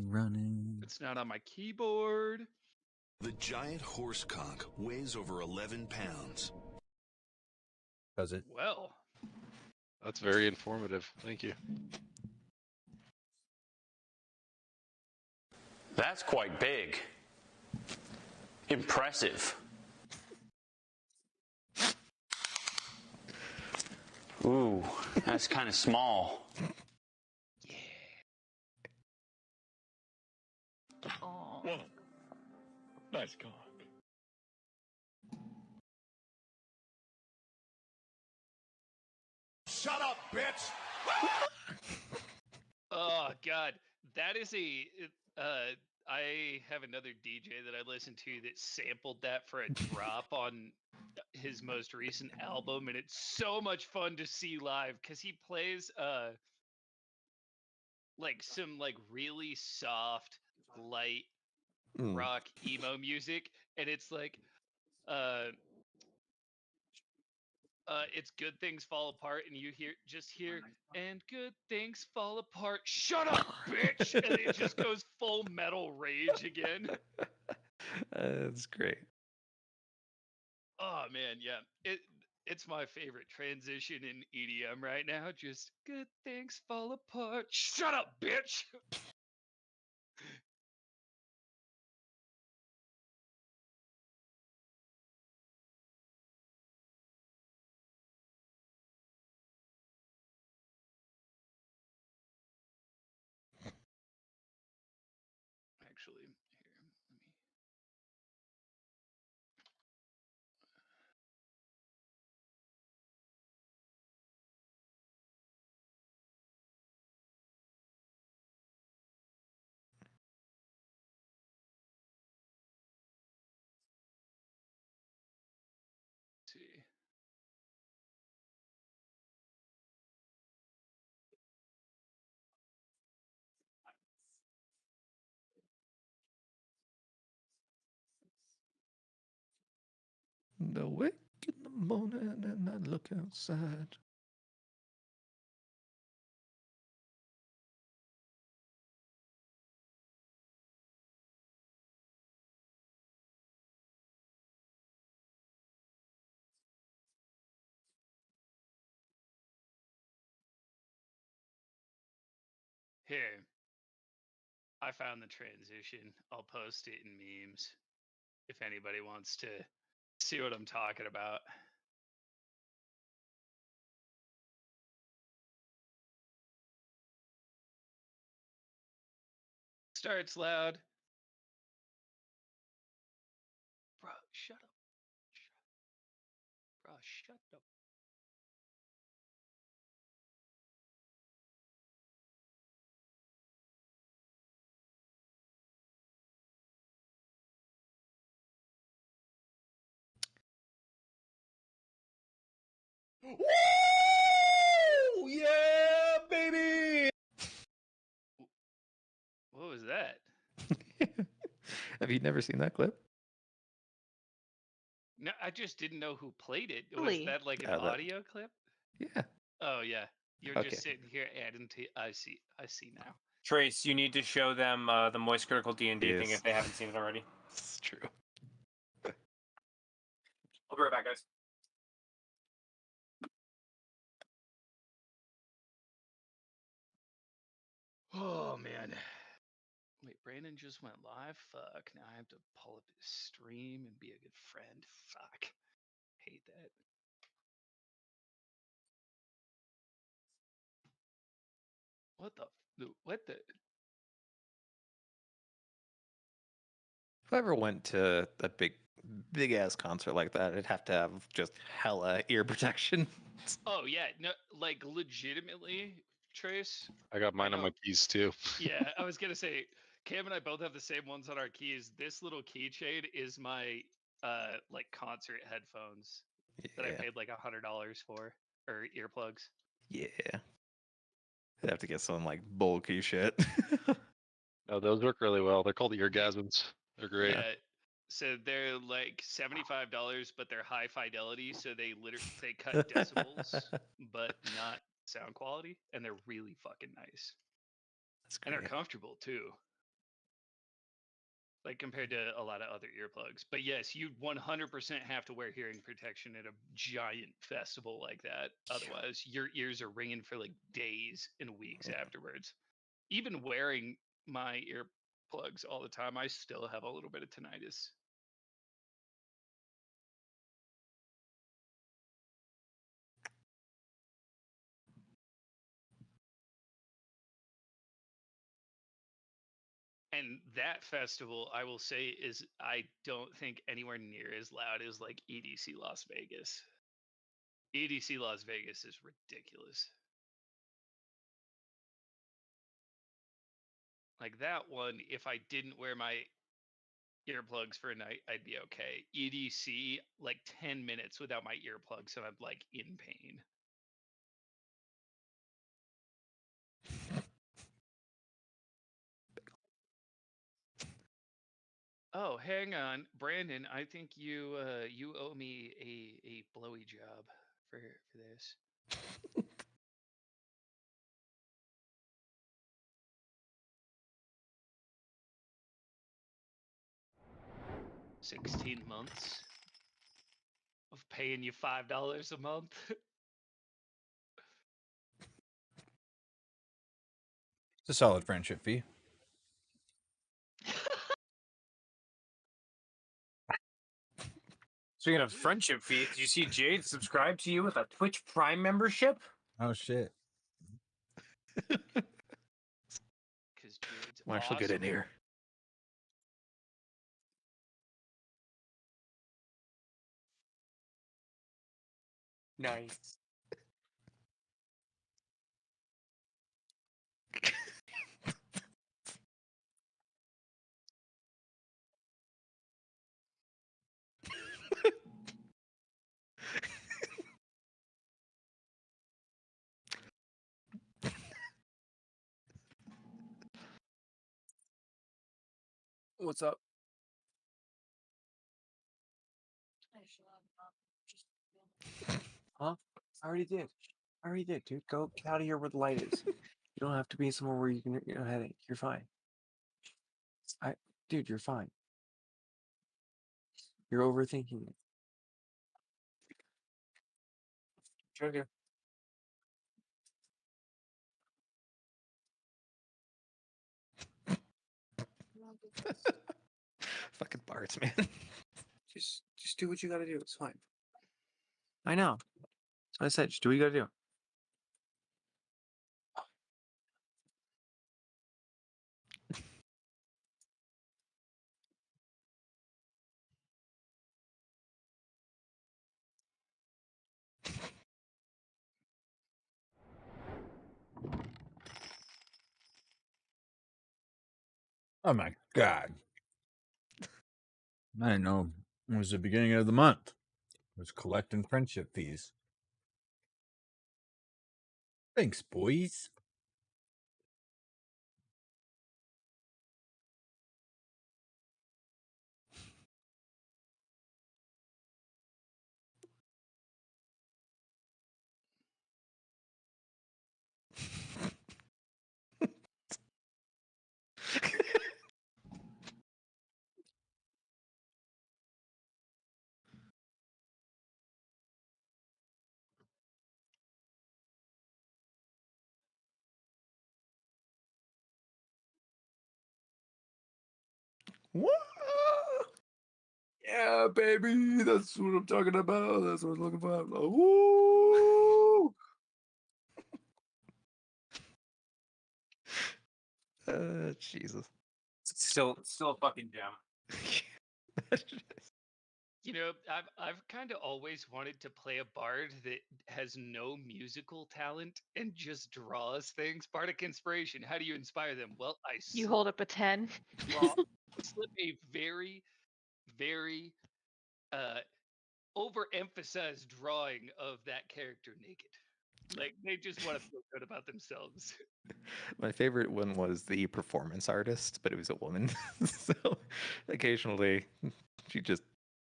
Running. It's not on my keyboard. The giant horse conch weighs over 11 pounds. Does it? Well, That's very informative. Thank you. That's quite big. Impressive. Ooh, that's kind of small. Oh. Whoa. Nice cock. Shut up, bitch! oh god, that is a. I have another DJ that I listen to that sampled that for a drop on his most recent album, and it's so much fun to see live because he plays like some like really soft, light rock emo music, and it's like it's Good Things Fall Apart, and you hear and good things fall apart. Shut up, bitch! And it just goes full metal rage again. That's great. Oh man, yeah. It's my favorite transition in EDM right now. Just good things fall apart. Shut up, bitch! Actually, here, let me. See. The wake in the morning and I look outside. Here. I found the transition. I'll post it in memes if anybody wants to see what I'm talking about. Starts loud. Bro, shut up. Bro, shut up. Woo! Yeah, baby! What was that? Have you never seen that clip? No, I just didn't know who played it. Was Really? that like an Yeah, that- audio clip? Yeah. Oh yeah. You're Okay. just sitting here adding to. I see now. Trace, you need to show them the Moist Critical D&D thing Yes. if they haven't seen it already. It's true. I'll be right back, guys. Oh man. Wait, Brandon just went live? Fuck. Now I have to pull up his stream and be a good friend. Fuck. Hate that. What the? If I ever went to a big ass concert like that, I'd have to have just hella ear protection. Oh yeah, no, like legitimately, Trace. I got mine on my keys too. Yeah, I was gonna say, Cam and I both have the same ones on our keys. This little keychain is my like concert headphones that I Yeah. paid like $100 for, or earplugs. Yeah. I'd have to get some like bulky shit. No, those work really well. They're called eargasms. They're great. Yeah. So they're like $75, but they're high fidelity, so they cut decibels, but not sound quality, and they're really fucking nice. That's And great. they're comfortable too. like compared to a lot of other earplugs. But yes, you 100% have to wear hearing protection at a giant festival like that. Otherwise, your ears are ringing for like days and weeks afterwards. Even wearing my earplugs all the time, I still have a little bit of tinnitus. And that festival, I will say, is I don't think anywhere near as loud as like EDC Las Vegas. EDC Las Vegas is ridiculous. Like that one, if I didn't wear my earplugs for a night, I'd be okay. EDC, like 10 minutes without my earplugs, and I'm like in pain. Oh, hang on, Brandon. I think you you owe me a blowy job for this. 16 months of paying you $5 a month. It's a solid friendship fee. Speaking of friendship fee, did you see Jade subscribe to you with a Twitch Prime membership? Oh shit! Because Jade's Why she'll awesome. get in here. Nice. What's up? Huh? I already did. Dude. Go get out of here where the light is. You don't have to be somewhere where you can get a headache. You're fine. Dude, you're fine. You're overthinking it. Okay. Fucking Bart's, man. Just do what you gotta do. It's fine. I know. I said, just do what you gotta do. Oh my god! I didn't know it was the beginning of the month. It was collecting friendship fees. Thanks, boys. What? Yeah, baby. That's what I'm talking about. That's what I'm looking for. Woo! Jesus. Still a fucking gem. You know, I've kind of always wanted to play a bard that has no musical talent and just draws things. Bardic inspiration. How do you inspire them? Well, You hold up a 10. well, slip a very, very overemphasized drawing of that character naked. Like they just want to feel good about themselves. My favorite one was the performance artist, but it was a woman. So occasionally she just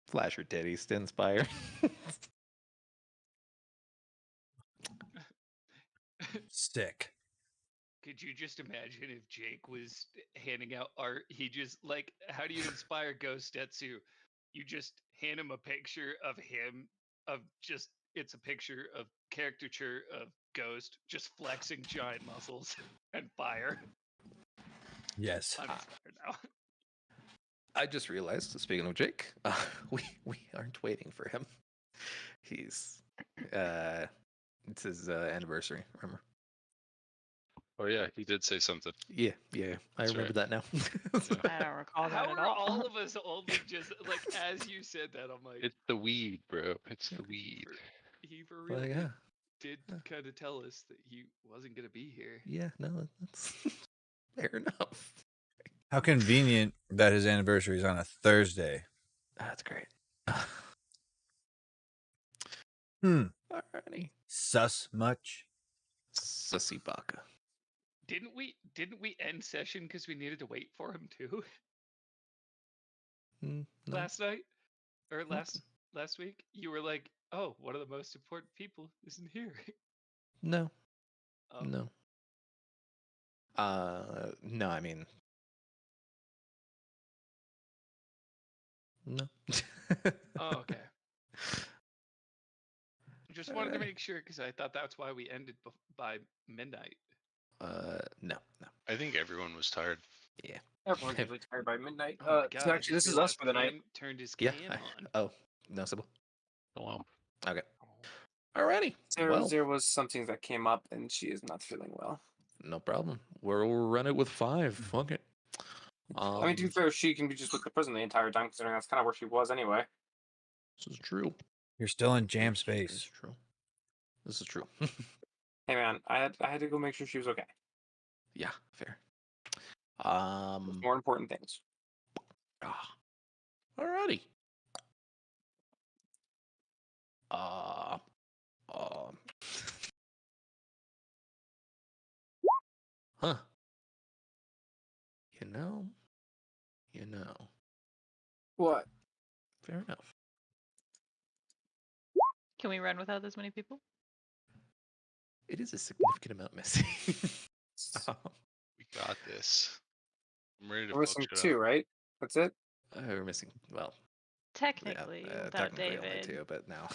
flash her titties to inspire. Sick. Could you just imagine if Jake was handing out art? He just like, how do you inspire Ghost Tetsu? You just hand him a picture of him, of just, it's a picture of caricature of Ghost just flexing giant muscles and fire. Yes. I'm inspired now. I just realized, speaking of Jake, we aren't waiting for him. He's it's his anniversary. Remember? Oh yeah, he did say something. Yeah. I That's remember that now. I don't recall that How at are all. all of us only just like, as you said that, I'm like, It's the weed, bro. It's the weed. he for real Well, yeah. did kind of tell us that he wasn't gonna be here. Yeah, no, that's fair enough. How convenient that his anniversary is on a Thursday. That's great. Alrighty. Sus much? Sussy Baka. Didn't we end session because we needed to wait for him too? No. Last night or last week? You were like, "Oh, one of the most important people isn't here." No. Oh. No. No, I mean, no. Oh, okay. Just wanted to Alrighty. make sure because I thought that's why we ended by midnight. No. I think everyone was tired. Yeah. Everyone's usually tired by midnight. Oh my So God, I actually, just this is us realized for the night. Cam turned his Yeah. cam on. Oh, no, Sybil. Oh, wow. Okay. Alrighty. Well, There was something that came up, and she is not feeling well. no problem. We'll run it with 5. Fuck it. I mean, to be fair, she can be just with the prison the entire time, considering that's kind of where she was anyway. This is true. You're still in jam This is space. true. This is true. Hey man, I had to go make sure she was okay. Yeah, fair. There's more important things. Alrighty. Huh. You know. What? Fair enough. Can we run without this many people? It is a significant amount missing. We got this. I'm ready to We're fuck missing shit 2, up. right? That's it. We're missing. Well, Technically, yeah, without technically only David. 2, but now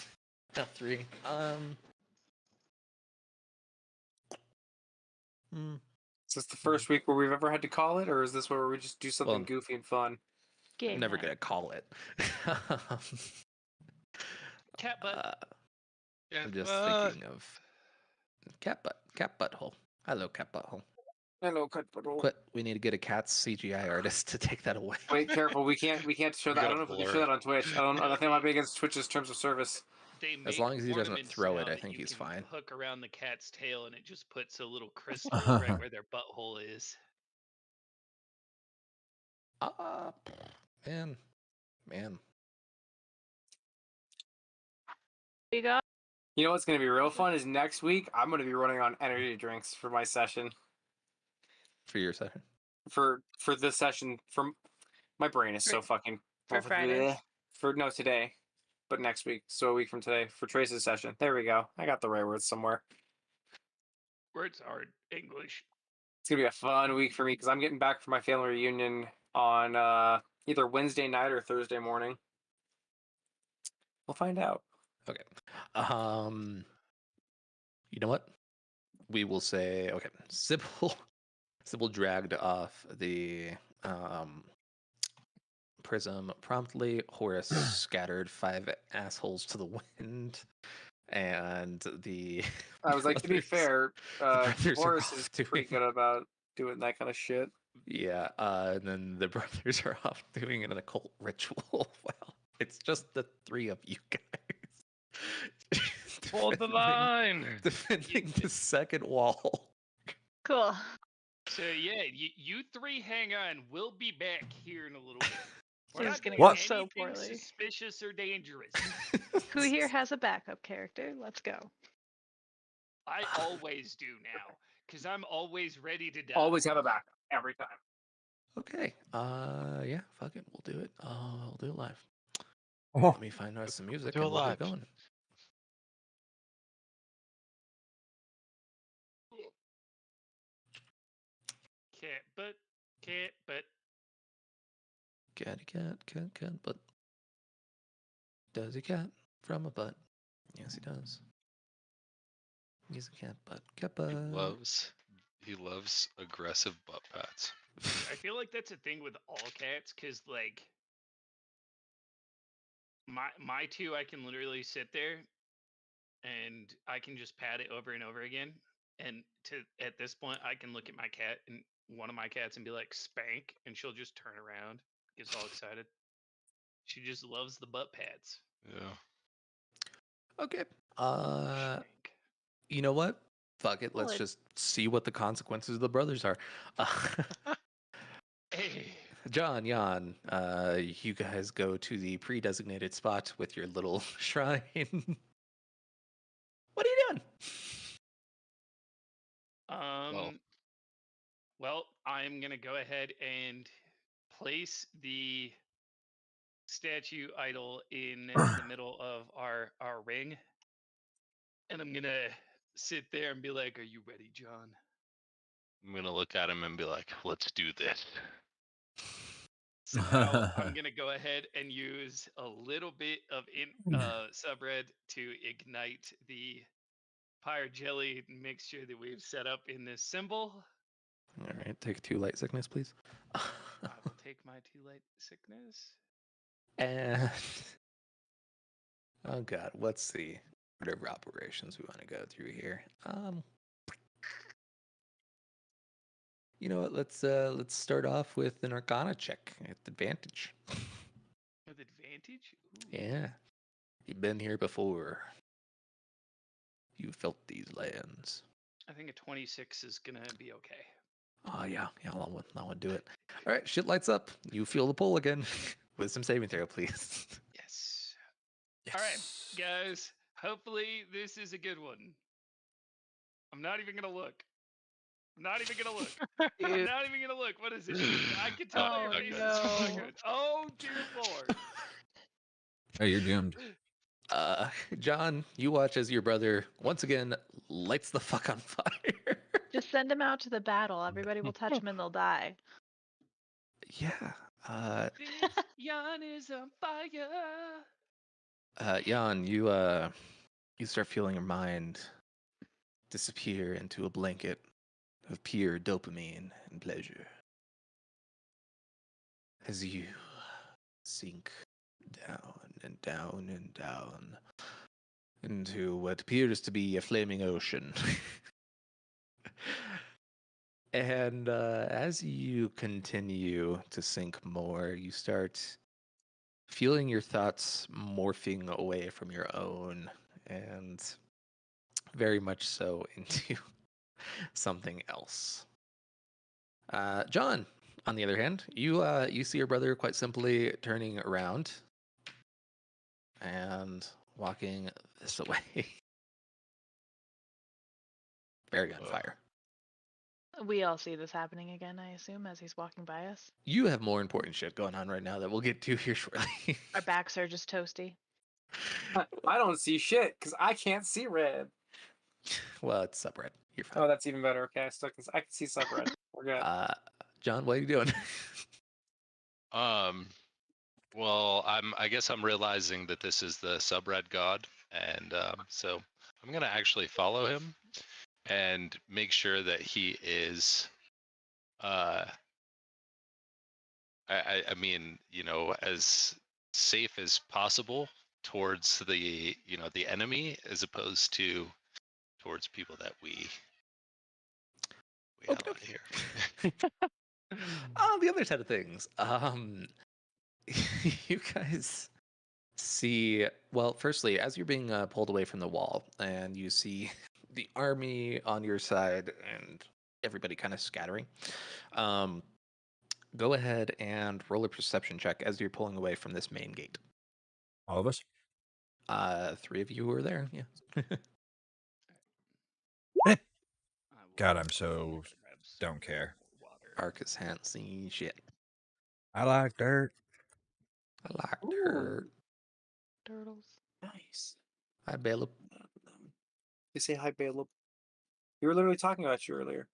3. Is this the first week where we've ever had to call it, or is this where we just do something Well, goofy and fun? Game I'm never night. gonna call it. Cat butt. Yeah, I'm just thinking of cat butthole. Hello, cat butthole. Hello, cut butthole. Quit. We need to get a cat's CGI artist to take that away. Wait, careful. We can't show We that. I gotta don't know if we can blur show it. that on Twitch. I think it might be against Twitch's terms of service. They As make long as he doesn't ornaments throw now it, I that think you he's can fine. Hook around the cat's tail, and it just puts a little crystal right where their butthole is. Man. We got You know what's going to be real fun is next week I'm going to be running on energy drinks for my session. For your session. For this session, from my brain is so fucking for Fridays. For no today, but next week. So a week from today for Trace's session. There we go. I got the right words somewhere. Words hard English. It's gonna be a fun week for me because I'm getting back from my family reunion on either Wednesday night or Thursday morning. We'll find out. Okay. You know what? We will say okay. Sybil dragged off the prism promptly. Horace scattered 5 assholes to the wind, and the I was like, to be fair, brothers are Horace off is doing- pretty good about doing that kind of shit. Yeah, and then the brothers are off doing an occult ritual. Well, it's just the 3 of you guys. Hold the line. Defending the second wall. Cool. So yeah, you 3 hang on. We'll be back here in a little bit. We're This not is gonna doing go so anything poorly. suspicious or dangerous. Who here has a backup character? Let's go. I always do now, because I'm always ready to die. Always have a backup every time. Okay. Yeah, fuck it. We'll do it. I'll do it live. Oh. Let me find us some music Do it and we'll get live. going. butt. Cat butt. Catty cat butt. Does he cat from a butt? Yes, he does. He's a cat butt. Cat butt. He loves aggressive butt pats. I feel like that's a thing with all cats, because like my two, I can literally sit there and I can just pat it over and over again. And at this point, I can look at my cat and one of my cats and be like, spank, and she'll just turn around, gets all excited. She just loves the butt pads. Yeah. Okay. Spank. You know what? Fuck it. Let's Well, just see what the consequences of the brothers are. Hey. John, Jan, you guys go to the pre-designated spot with your little shrine. What are you doing? Well, I'm gonna go ahead and place the statue idol in the middle of our ring, and I'm gonna sit there and be like, "Are you ready, John?" I'm gonna look at him and be like, "Let's do this." So now I'm gonna go ahead and use a little bit of subred to ignite the fire jelly mixture that we've set up in this symbol. All right, take 2 light sickness, please. I will take my 2 light sickness. And oh god, let's see whatever operations we want to go through here. You know what? Let's start off with an Arcana check at advantage. With advantage? Ooh. Yeah, you've been here before. You felt these lands. I think a 26 is gonna be okay. Oh yeah, that would do it. All right, shit lights up. You feel the pull again. With some saving throw, please. Yes. All right, guys. Hopefully this is a good one. I'm not even gonna look. I'm not even gonna look. I'm not even gonna look. What is it? I can tell by your Oh, faces. no. Oh dear lord. Hey, you're doomed. John, you watch as your brother once again lights the fuck on fire. Just send him out to the battle. Everybody will touch him and they'll die. Yeah. This Jan is on fire. Jan, you start feeling your mind disappear into a blanket of pure dopamine and pleasure. As you sink down and down and down into what appears to be a flaming ocean. And as you continue to sink more, you start feeling your thoughts morphing away from your own and very much so into something else. John, on the other hand, you see your brother quite simply turning around and walking this way. Very on fire. We all see this happening again, I assume, as he's walking by us. You have more important shit going on right now that we'll get to here shortly. Our backs are just toasty. I don't see shit because I can't see red. Well, it's subred. You're fine. Oh, that's even better. Okay, I can see subred. We're good. John, what are you doing? Well, I guess I'm realizing that this is the subred god, and so I'm gonna actually follow him and make sure that he is, I mean, as safe as possible towards the enemy, as opposed to towards people that we have out here. On the other side of things, you guys see, well, firstly, as you're being pulled away from the wall and you see the army on your side and everybody kind of scattering, go ahead and roll a perception check as you're pulling away from this main gate. All of us? 3 of you who are there, yeah. God, I'm so don't care. Arcus hasn't seen shit. I like dirt. I like dirt. Turtles. Nice. Hi, Caleb. You say hi, Caleb. You were literally talking about you earlier.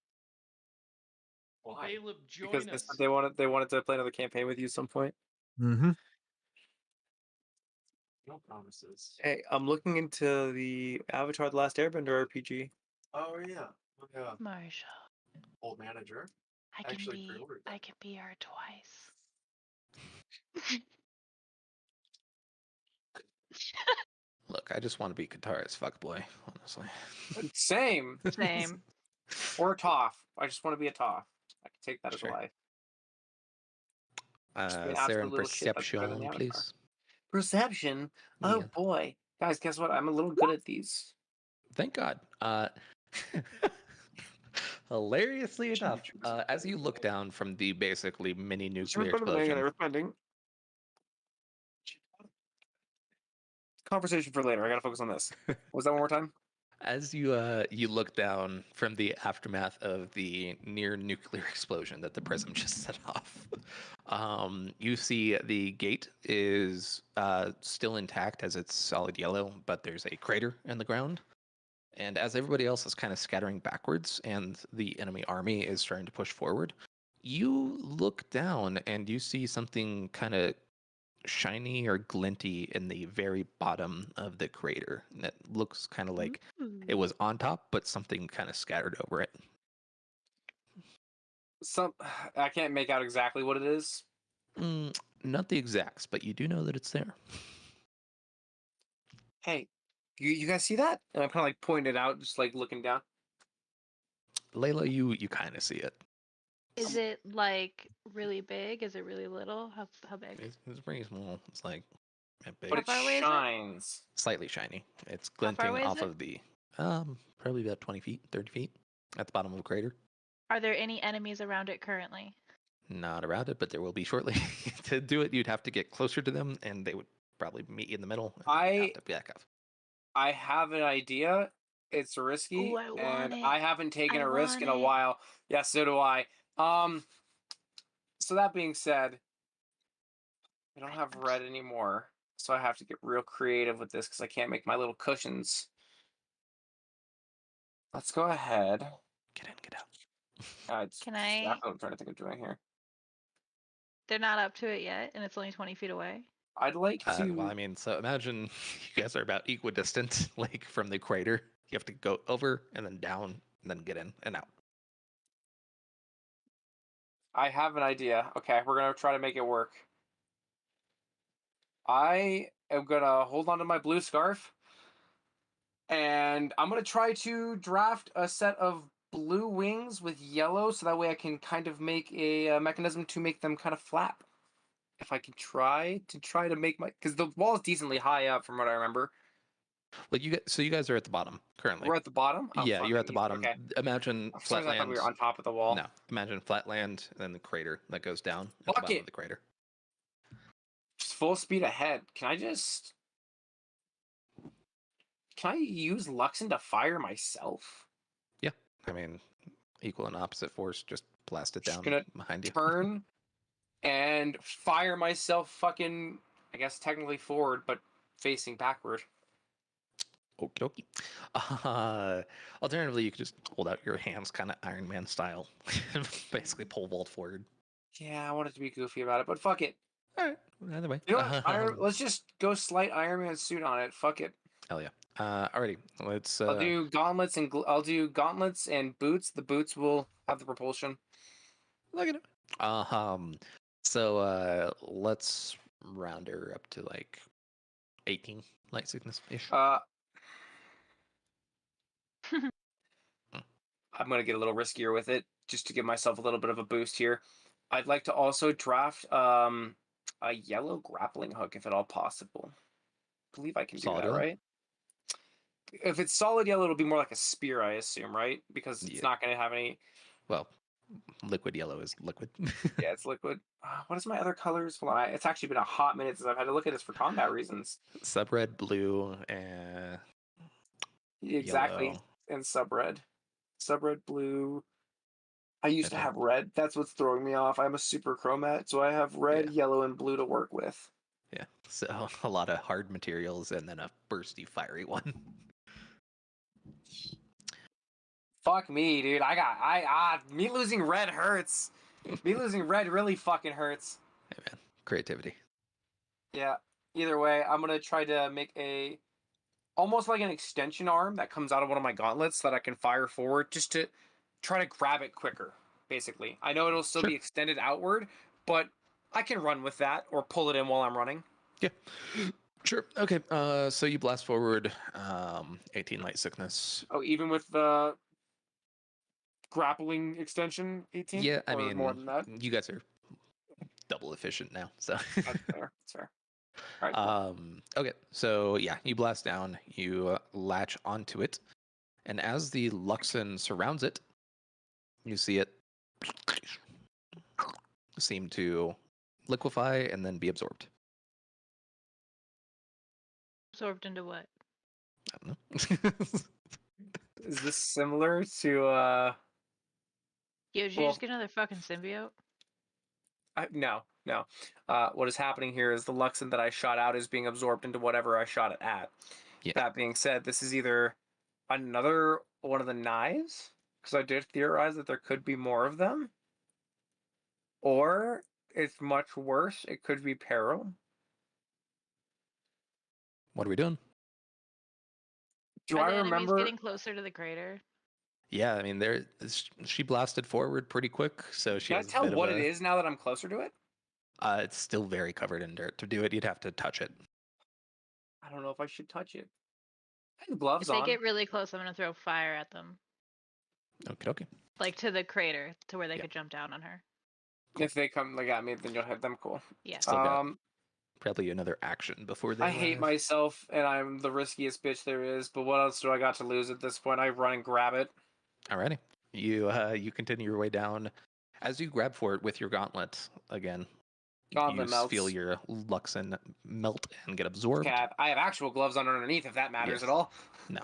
Why? Caleb, Because join they us. said they wanted to play another campaign with you at some point. Mm-hmm. No promises. Hey, I'm looking into the Avatar: The Last Airbender RPG. Oh yeah. Marshall, Old manager. I can be her twice. Look, I just want to be Katara's fuckboy, honestly. Same. Same. Or a Toph. I just want to be a Toph. I can take that as a Sure. life. Just be an Sarah, absolute little shit that's better than the perception, Avatar. please. Perception? Yeah. Oh boy. Guys, guess what? I'm a little good at these. Thank God. Hilariously enough, as you look down from the basically mini nuclear explosion, Earthbending. Conversation for later. I gotta focus on this. What was that one more time? as you look down from the aftermath of the near nuclear explosion that the prism just set off, you see the gate is still intact as it's solid yellow, but there's a crater in the ground. And as everybody else is kind of scattering backwards and the enemy army is starting to push forward, you look down and you see something kind of shiny or glinty in the very bottom of the crater. And it looks kind of like it was on top, but something kind of scattered over it. I can't make out exactly what it is. Not the exacts, but you do know that it's there. Hey, you guys see that? And I'm kind of like pointing it out, just like looking down. Layla, you kind of see it. Is it like really big? Is it really little? How big? It's pretty small. It's like big. But it far away is it? shines. Slightly shiny. It's How far glinting away is off it? of the probably about 20 feet, 30 feet at the bottom of the crater. Are there any enemies around it currently? Not around it, but there will be shortly. To do it, you'd have to get closer to them, and they would probably meet you in the middle. And you'd have to back up. I have an idea. It's risky, Ooh, I want and it. I haven't taken I a risk in want a it. while. Yeah, so do I. So that being said, I don't have red anymore, so I have to get real creative with this because I can't make my little cushions. Let's go ahead. Get in, get out. Can I? That's what I'm trying to think of doing here. They're not up to it yet, and it's only 20 feet away. I'd like to. Well, I mean, so imagine you guys are about equidistant, like from the crater. You have to go over and then down and then get in and out. I have an idea. Okay, we're gonna try to make it work. I am gonna hold on to my blue scarf, and I'm gonna try to draft a set of blue wings with yellow, so that way I can kind of make a mechanism to make them kind of flap. If I can try to make my, because the wall is decently high up from what I remember. Well, you guys are at the bottom currently. We're at the bottom. Oh, Yeah, you're at the fucking bottom. okay. Imagine For some reason I thought flatland. we were on top of the wall. No, imagine flatland and then the crater that goes down at the Fuck bottom it. of the crater. Just full speed ahead. Can I use Luxon to fire myself? Yeah, I mean, equal and opposite force. Just blast it Just down gonna behind you. turn and fire myself fucking, I guess technically forward, but facing backward. Okie dokie. Alternatively, you could just hold out your hands, kind of Iron Man style, and basically pole vault forward. Yeah, I wanted to be goofy about it, but fuck it. All right. Either way. You know what? Let's just go slight Iron Man suit on it. Fuck it. Hell yeah. Alrighty. Let's. I'll do gauntlets and I'll do gauntlets and boots. The boots will have the propulsion. Look at it. So let's round her up to like 18 light sickness ish. I'm gonna get a little riskier with it just to give myself a little bit of a boost here. I'd like to also draft a yellow grappling hook if at all possible. I believe I can do Solid that, yellow? right? If it's solid yellow, it'll be more like a spear, I assume, right? Because it's not going to have any. Well, liquid yellow is liquid. Yeah, it's liquid. What is my other colors? Well, it's actually been a hot minute since I've had to look at this for combat reasons. Subred, blue, and Exactly, yellow. and subred, blue. I used to have red. That's what's throwing me off. I'm a super chromat, so I have red, yellow, and blue to work with. Yeah, so a lot of hard materials and then a bursty, fiery one. Fuck me, dude. Me losing red hurts. Me losing red really fucking hurts. Hey man, creativity. Yeah. Either way, I'm gonna try to make almost like an extension arm that comes out of one of my gauntlets that I can fire forward just to try to grab it quicker. Basically, I know it'll still Sure. be extended outward, but I can run with that or pull it in while I'm running. Yeah. Sure. Okay. So you blast forward. 18 light sickness. Oh, even with the grappling extension, 18, Yeah. I or more mean, than that. you guys are double efficient now. So. That's fair. That's fair. All right. Cool. Okay. So yeah, you blast down. You latch onto it, and as the Luxon surrounds it, you see it seem to liquefy and then be absorbed. Absorbed into what? I don't know. Is this similar to Yo, did you Well- just get another fucking symbiote? no. What is happening here is the Luxon that I shot out is being absorbed into whatever I shot it at. Yeah. That being said, this is either another one of the knives, because I did theorize that there could be more of them, or it's much worse. It could be Peril. What are we doing? Do Are I the enemies remember? getting closer to the crater? Yeah, I mean, she blasted forward pretty quick, so she Can I has a tell bit what of it a. is now that I'm closer to it? It's still very covered in dirt. To do it, you'd have to touch it. I don't know if I should touch it. I have gloves If they on. get really close, I'm gonna throw fire at them, Okay, okay. like to the crater, to where they Yeah. could jump down on her. If they come like at me, then you'll have them. Cool. Yeah. Still got probably another action before they. I hate arrive. myself, and I'm the riskiest bitch there is. But what else do I got to lose at this point? I run and grab it. Alrighty, you continue your way down. As you grab for it with your gauntlet again, Gauntlet you melts. feel your Luxon melt and get absorbed. Cat. I have actual gloves on underneath, if that matters Yes. at all. No,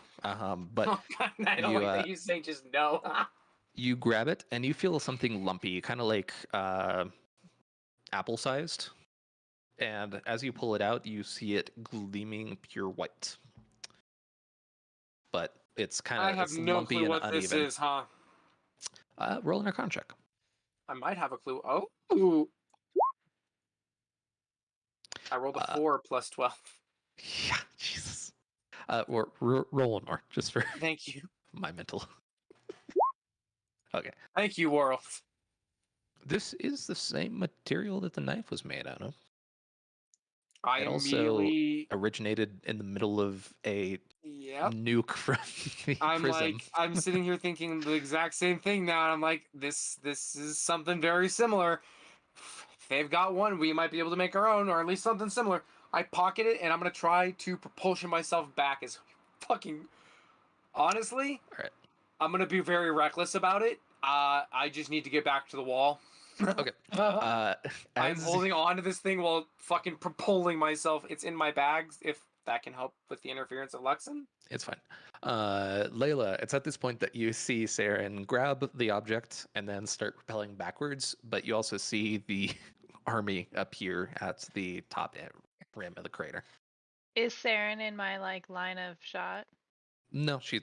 but Oh, God, I don't you, like that you say just no. you grab it and you feel something lumpy, kind of like apple-sized. And as you pull it out, you see it gleaming pure white. But it's kind I of have no lumpy clue and what uneven. this is, huh? Roll an Arcana check. I might have a clue. Oh, ooh. I rolled a 4 plus 12. Yeah, Jesus. Or roll one more, just for Thank you. my mental. Okay. Thank you, world. This is the same material that the knife was made out of. I It also immediately. originated in the middle of a Yep. nuke from the I'm prism. like, I'm sitting here thinking the exact same thing now, and I'm like, this is something very similar. If they've got one, we might be able to make our own, or at least something similar. I pocket it, and I'm gonna try to propulsion myself back as fucking. Honestly, All right. I'm gonna be very reckless about it. I just need to get back to the wall. Okay. I'm As holding on to this thing while fucking propelling myself. It's in my bags, if that can help with the interference of Luxon. It's fine. Layla, it's at this point that you see Saren grab the object and then start propelling backwards, but you also see the army appear at the top rim of the crater. Is Saren in my line of shot? No, you're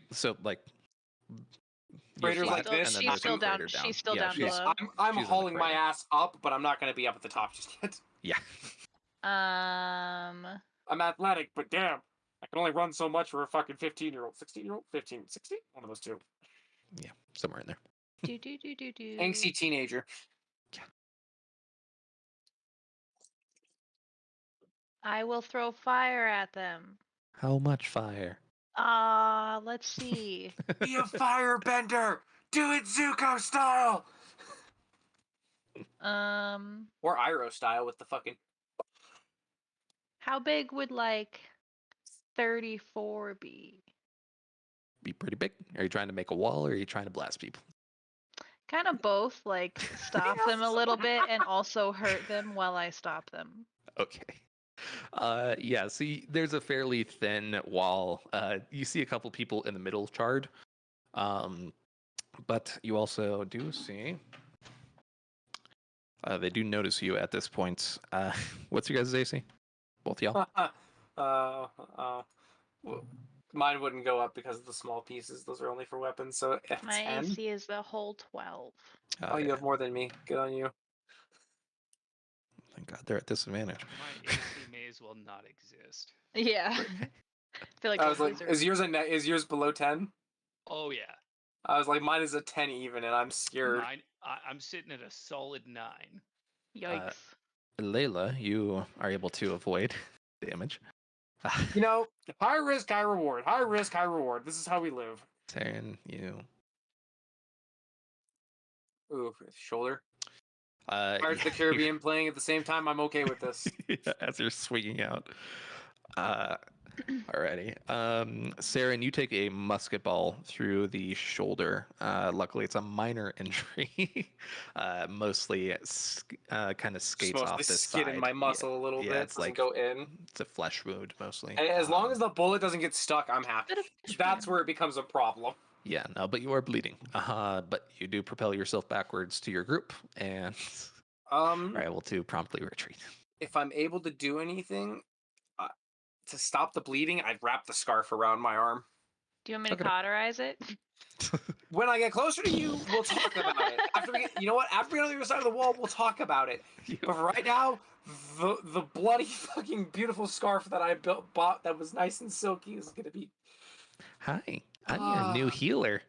Crater's flat, like this. and then She's there's still a down. crater down. She's still Yeah, down she's- below. I'm she's in the hauling my crater. ass up, but I'm not gonna be up at the top just yet. Yeah. I'm athletic, but damn, I can only run so much for a fucking 15-year-old, 16-year-old, 15, 16, one of those two. Yeah, somewhere in there. Do. Angsty teenager. I will throw fire at them. How much fire? Let's see. Be a firebender. Do it Zuko style. Or Iroh style with the fucking. How big would 34 be? Be pretty big. Are you trying to make a wall or are you trying to blast people? Kind of both, stop them a little bit and also hurt them while I stop them. Okay. Yeah, see, there's a fairly thin wall. You see a couple people in the middle charred. But you also do see they do notice you at this point. What's your guys' AC? Both y'all? Mine wouldn't go up because of the small pieces. Those are only for weapons. So at My 10. AC is the whole 12. Oh, you have more than me. Good on you. Thank God they're at disadvantage. My AC may as well not exist. Yeah. I feel like I a was like, wizard. is yours below 10? Oh yeah. I was like, mine is a 10 even, and I'm scared. I'm sitting at a solid 9. Yikes. Layla, you are able to avoid damage. You know, high risk, high reward. High risk, high reward. This is how we live. Taryn, you. Ooh, shoulder. Uh, Pirates of the Caribbean playing at the same time. I'm okay with this. yeah, as you're swinging out. Alrighty. Saren, you take a musket ball through the shoulder. Luckily, it's a minor injury. Mostly kind of skates off Mostly this skid side. in my muscle a little yeah, bit. It's Doesn't like go in. It's a flesh wound mostly. And as long as the bullet doesn't get stuck, I'm happy. That's where it becomes a problem. Yeah, no, but you are bleeding. But you do propel yourself backwards to your group and are able to promptly retreat. If I'm able to do anything to stop the bleeding, I'd wrap the scarf around my arm. Do you want me to cauterize it? When I get closer to you, we'll talk about it. After we get, you know what? After we get on the other side of the wall, we'll talk about it. But for right now, the bloody fucking beautiful scarf that I bought that was nice and silky is gonna be. Hi, I'm your new healer.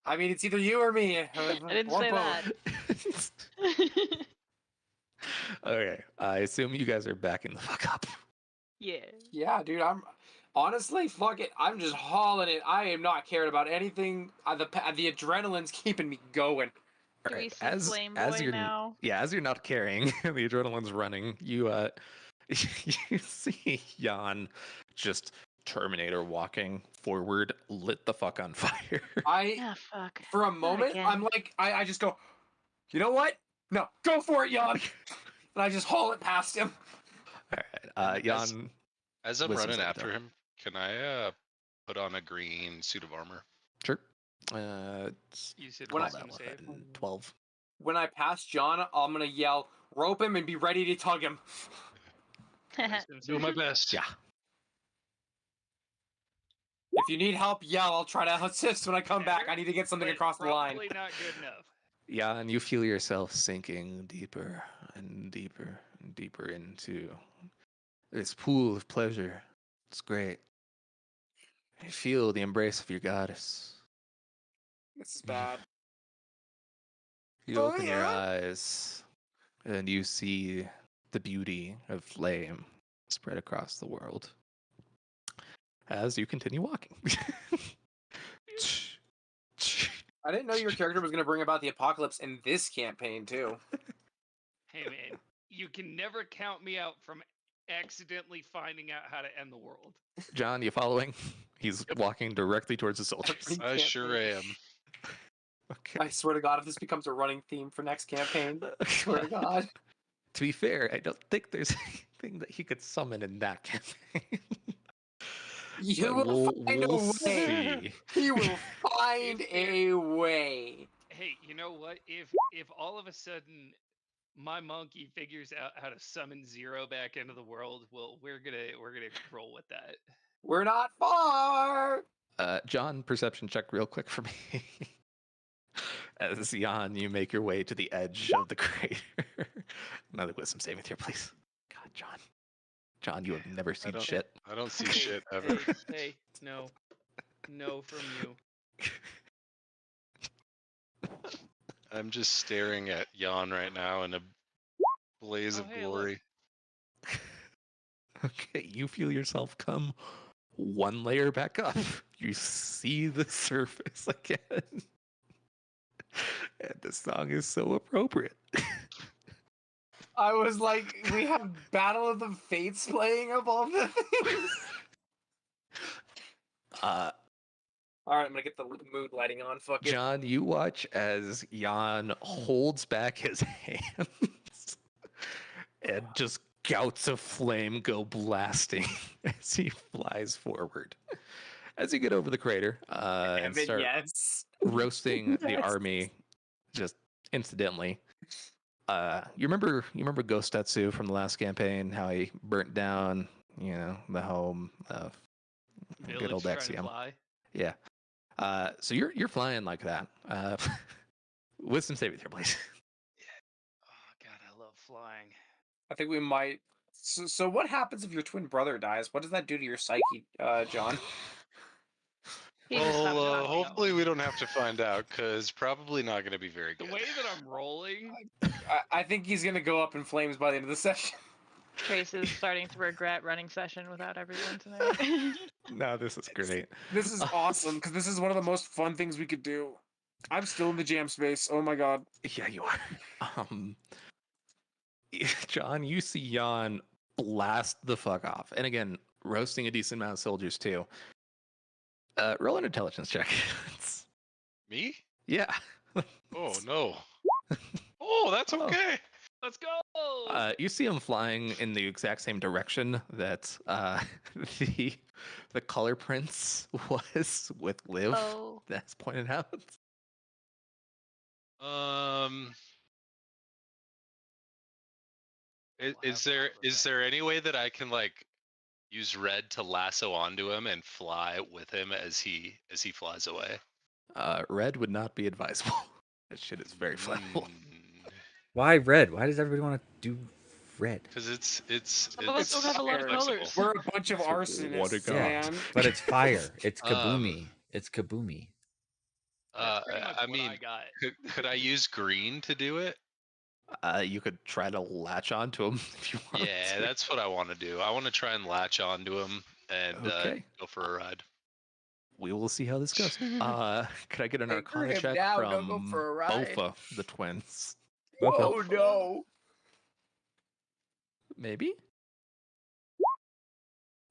I mean, it's either you or me. I didn't say both. that. Okay, I assume you guys are backing the fuck up. Yeah. Yeah, dude. I'm honestly, fuck it. I'm just hauling it. I am not caring about anything. The adrenaline's keeping me going. Do we see Flame Boy now? Yeah, as you're not carrying, the adrenaline's running. You you see Jan just Terminator walking forward, lit the fuck on fire. Fuck. For a moment, I'm like, I just go, you know what? No, go for it, Jan. And I just haul it past him. All right, Jan. As I'm running after him, can I put on a green suit of armor? Sure. You said when wisdom save. 12. When I pass John, I'm gonna yell, rope him and be ready to tug him. Do my best. Yeah. If you need help, yell. I'll try to assist when I come back. I need to get something across the line. Probably not good enough. Yeah, and you feel yourself sinking deeper and deeper and deeper into this pool of pleasure. It's great. You feel the embrace of your goddess. This is bad. You open your eyes and you see the beauty of flame spread across the world as you continue walking. I didn't know your character was going to bring about the apocalypse in this campaign, too. Hey, man, you can never count me out from accidentally finding out how to end the world. John, you following? He's walking directly towards the soldiers. I sure am. Okay. I swear to God, if this becomes a running theme for next campaign, I swear to God. To be fair, I don't think there's anything that he could summon in that campaign. You will find a way. He will find a way. Hey, you know what? If all of a sudden my monkey figures out how to summon Zero back into the world, well, we're gonna roll with that. We're not far. John, perception check real quick for me. As Jan, you make your way to the edge of the crater. Another wisdom saving throw, please. God, John. John, you have never seen shit. I don't see shit ever. Hey, no. No from you. I'm just staring at Jan right now in a blaze of glory. Okay, you feel yourself come one layer back up. You see the surface again. And the song is so appropriate. I was like, we have Battle of the Fates playing of all the things. All right, I'm gonna get the mood lighting on. Fuck it. John, you watch as Jan holds back his hands and just gouts of flame go blasting as he flies forward. As you get over the crater and start roasting the army just incidentally. You remember Ghost Tetsu from the last campaign, how he burnt down the home of good Village old trying to Axiom. fly. Yeah. So you're flying like that. Wisdom saving throw, please. Oh God, I love flying. I think we might. So what happens if your twin brother dies? What does that do to your psyche, John? He just stopped Well, talking. hopefully we don't have to find out, because probably not going to be very The good. way that I'm rolling, I think he's gonna go up in flames by the end of the session. Trace is starting to regret running session without everyone tonight. No, this is great. This is awesome because this is one of the most fun things we could do. I'm still in the jam space. Oh my god. Yeah, you are. John, you see Jan blast the fuck off, and again, roasting a decent amount of soldiers too. Roll an intelligence check. Me? Yeah. Oh, no. Oh, that's Oh. okay. let's go. You see him flying in the exact same direction that the color prince was with Liv. Oh. That's pointed out. Um, We'll is have there fun with is that. there any way that I can like use red to lasso onto him and fly with him as he flies away? Red would not be advisable. That shit is very flammable. Why red? Why does everybody want to do red? Because it's Some of us don't have a lot of fire. colors. We're a bunch of What a arsonists, god. man. But it's fire. It's Um, kaboomy. It's kaboomy. That's pretty much I what mean, I got. could I use green to do it? You could try to latch onto him if you want. Yeah, to. that's what I want to do. I want to try and latch onto him and Okay. go for a ride. We will see how this goes. Could I get an Anchor Arcana him check down, from don't go for a ride. Bofa, the twins? Oh no. Maybe?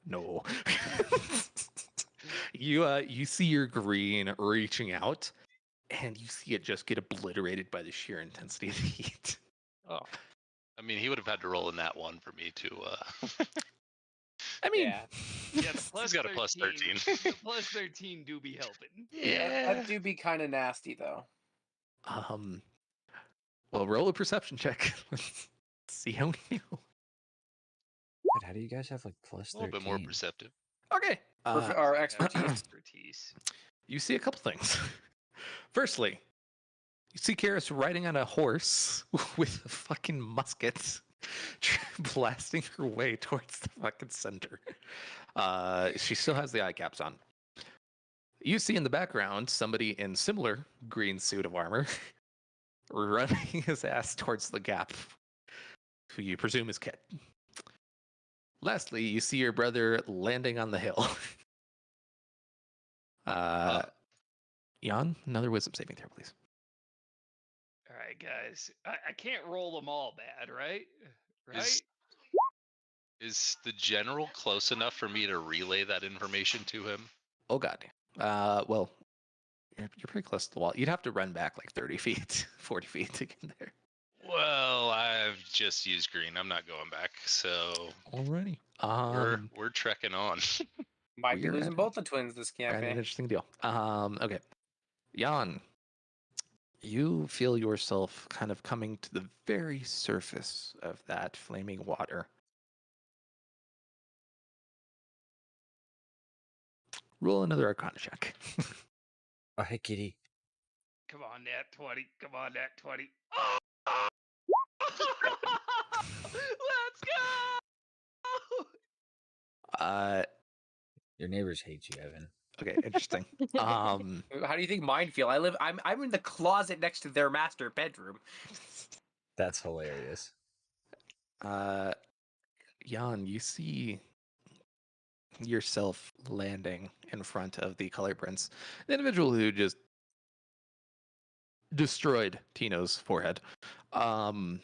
No. You see your green reaching out, and you see it just get obliterated by the sheer intensity of the heat. Oh, I mean, he would have had to roll in that one for me to. I mean, Yeah. Yeah, the plus He's got a plus 13. The plus 13 do be helping. That do be kind of nasty though. Well, roll a perception check. Let's see how we do. God, how do you guys have like plus A 13? little bit more perceptive. Okay. Our expertise. Expertise. You see a couple things. Firstly, you see Karis riding on a horse with a fucking musket, blasting her way towards the fucking center. She still has the eye caps on. You see in the background somebody in similar green suit of armor running his ass towards the gap, who you presume is Kit. Lastly, you see your brother landing on the hill. Jan, another wisdom saving throw, please. All right, guys. I can't roll them all bad, right? Is- Is the general close enough for me to relay that information to him? Oh god. Well, you're pretty close to the wall. You'd have to run back like 30 feet, 40 feet to get there. Well, I've just used green. I'm not going back. So Alrighty. we're trekking on. Might be We're losing at- both the twins this Kind of an campaign. interesting deal. Okay. Jan, you feel yourself kind of coming to the very surface of that flaming water. Roll another Arcana check. Oh, hey, kitty. Come on, Nat 20. Come on, Nat 20. Let's go! Your neighbors hate you, Evan. Okay, interesting. How do you think mine feel? I'm in the closet next to their master bedroom. That's hilarious. Jan, you see yourself landing in front of the color prince, the individual who just destroyed Tino's forehead. And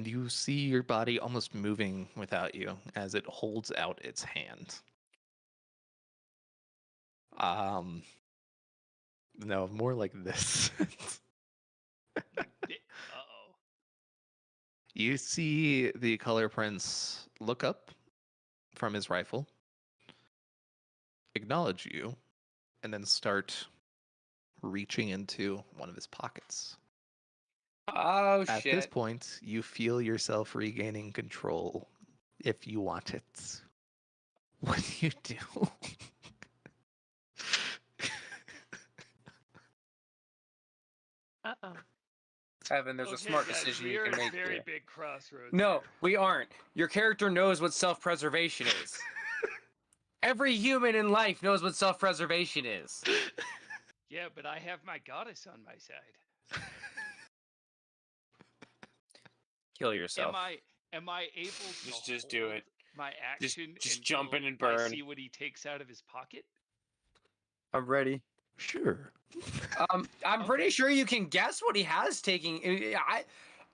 you see your body almost moving without you as it holds out its hand. No, more like this. Uh-oh. You see the color prince look up from his rifle, acknowledge you, and then start reaching into one of his pockets. Oh At shit. this point, you feel yourself regaining control if you want it. What do you do? Uh-oh. Evan, there's a Okay, smart guys, decision we you are can at a make very here. big crossroads. No, here. we aren't. Your character knows what self-preservation is. Every human in life knows what self-preservation is. Yeah, but I have my goddess on my side. Kill yourself. Am I able to Just do hold it. my action Just jump in until and I burn. see what he takes out of his pocket? I'm ready. Sure. I'm pretty Okay. sure you can guess what he has taking.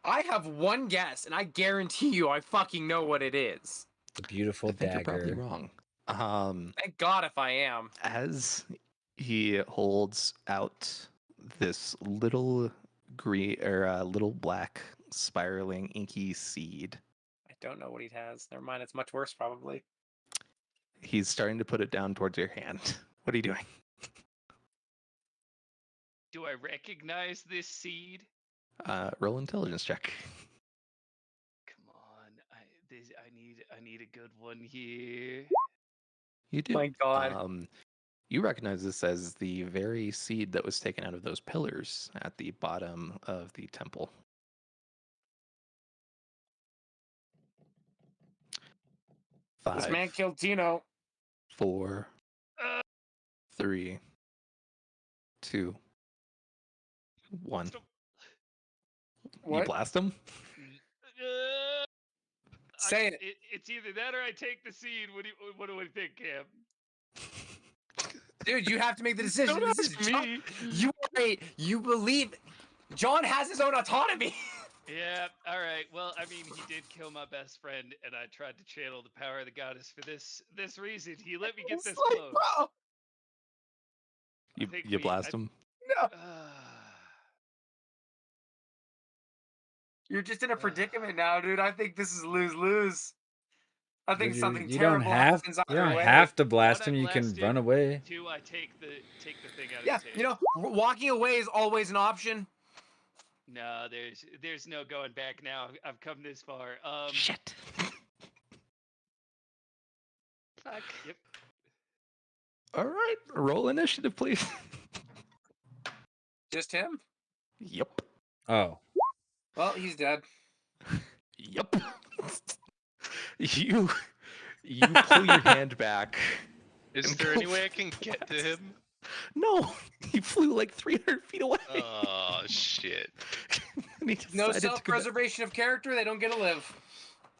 I have one guess, and I guarantee you, I fucking know what it is. The beautiful I think you're probably dagger. wrong. Thank God if I am. As he holds out this little green or little black spiraling inky seed, I don't know what he has. Never mind. It's much worse, probably. he's starting to put it down towards your hand. What are you doing? Do I recognize this seed? Roll intelligence check. Come on, I need a good one here. You do. My God. You recognize this as the very seed that was taken out of those pillars at the bottom of the temple. This 5, man killed Tino. 4, Uh, 3, 2, 1. so- You What? blast him? uh, Say it. It's either that or I take the seed. What do I think, Cam? Dude, you have to make the decision. Don't This is ask John. me. You believe John has his own autonomy. Yeah, all right. Well, I mean, he did kill my best friend, and I tried to channel the power of the goddess for this reason. He let me get It's this like, close. bro. You blast him? No. Uh, You're just in a predicament now, dude. I think this is lose-lose. I think You, something you don't terrible have happens you either don't way. have to blast One, him. I You can blast run him. away. 2, I take the thing out of Yeah, his hand. you know, walking away is always an option. No, there's no going back now. I've come this far. Shit. Fuck. Yep. All right. Roll initiative, please. Just him? Yep. Oh, Well, he's dead. Yep. You pull your hand back. Is And there go any way I can get to fast. him? No, he flew like 300 feet away. Oh shit! No And he decided to commit- self-preservation of character. They don't get to live.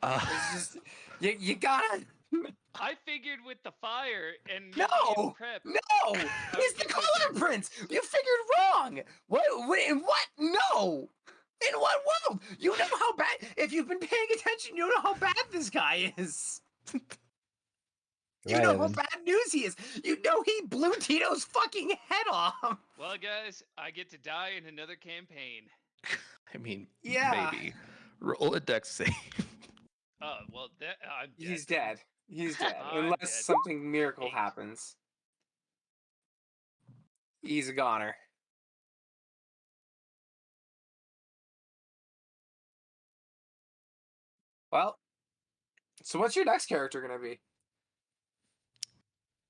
It's just you gotta. I figured with the fire and me No! being prepped. No, he's the color prince. You figured wrong. What? In what? No. In what world? You know how bad. If you've been paying attention, you know how bad this guy is. You right, know how Evan. bad news he is. You know he blew Tito's fucking head off. Well, guys, I get to die in another campaign. I mean, Yeah. maybe. Roll a dex save. Oh well, I'm dead. He's dead. He's dead. I'm Unless dead. something miracle 8. happens. He's a goner. Well, so what's your next character gonna be?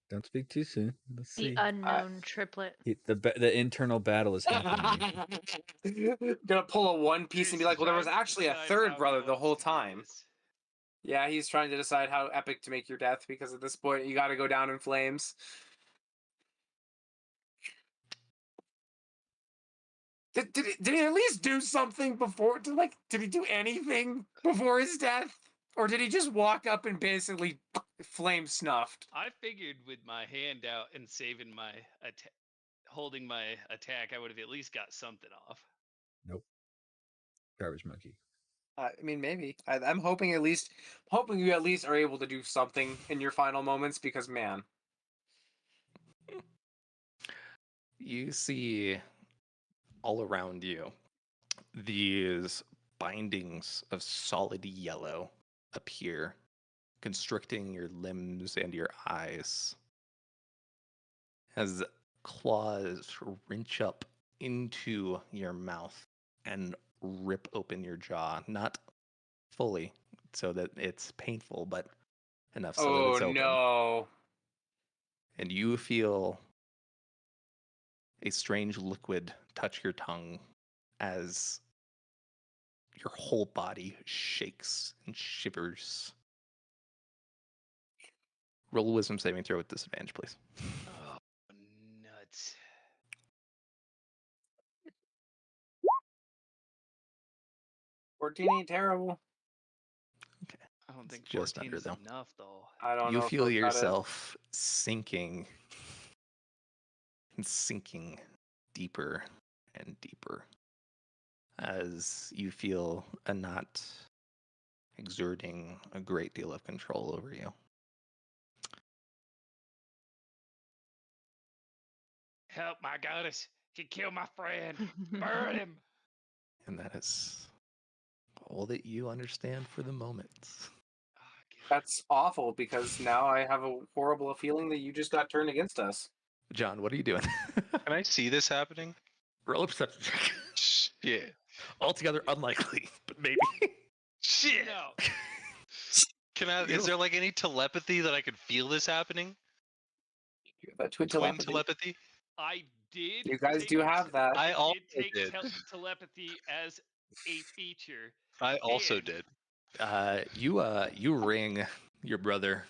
Don't speak too soon. Let's The see. unknown triplet. The internal battle is happening. Gonna pull a One Piece and be like, well, there was Trying to actually a decide third how he brother the wants whole to do time. this. Yeah, he's trying to decide how epic to make your death because at this point you got to go down in flames. Did he at least do something before? Did he do anything before his death, or did he just walk up and basically flame snuffed? I figured with my hand out and saving my holding my attack, I would have at least got something off. Nope. Garbage monkey. I mean, maybe. I'm hoping you at least are able to do something in your final moments because, man. You see all around you these bindings of solid yellow appear, constricting your limbs and your eyes as claws wrench up into your mouth and rip open your jaw, not fully so that it's painful, but enough so that Oh it's open. no. And you feel a strange liquid touch your tongue as your whole body shakes and shivers. Roll a wisdom saving throw with disadvantage, please. Oh, nuts. 14 ain't terrible. I don't It's think just 14 under, is though. enough, though. I don't You know if feel those got it. yourself sinking and sinking deeper and deeper as you feel a knot exerting a great deal of control over you. Help my goddess. He killed my friend. Burn him. And that is all that you understand for the moment. Oh, That's awful because now I have a horrible feeling that you just got turned against us. John, what are you doing? Can I see this happening? Roll a perception check. Shit. Altogether unlikely, but maybe. Shit. No. Can I? Is there like any telepathy that I could feel this happening? You have that twin Twin telepathy. telepathy? I did. You guys take do have that. I also did take did. telepathy as a feature. I also And did. You ring your brother.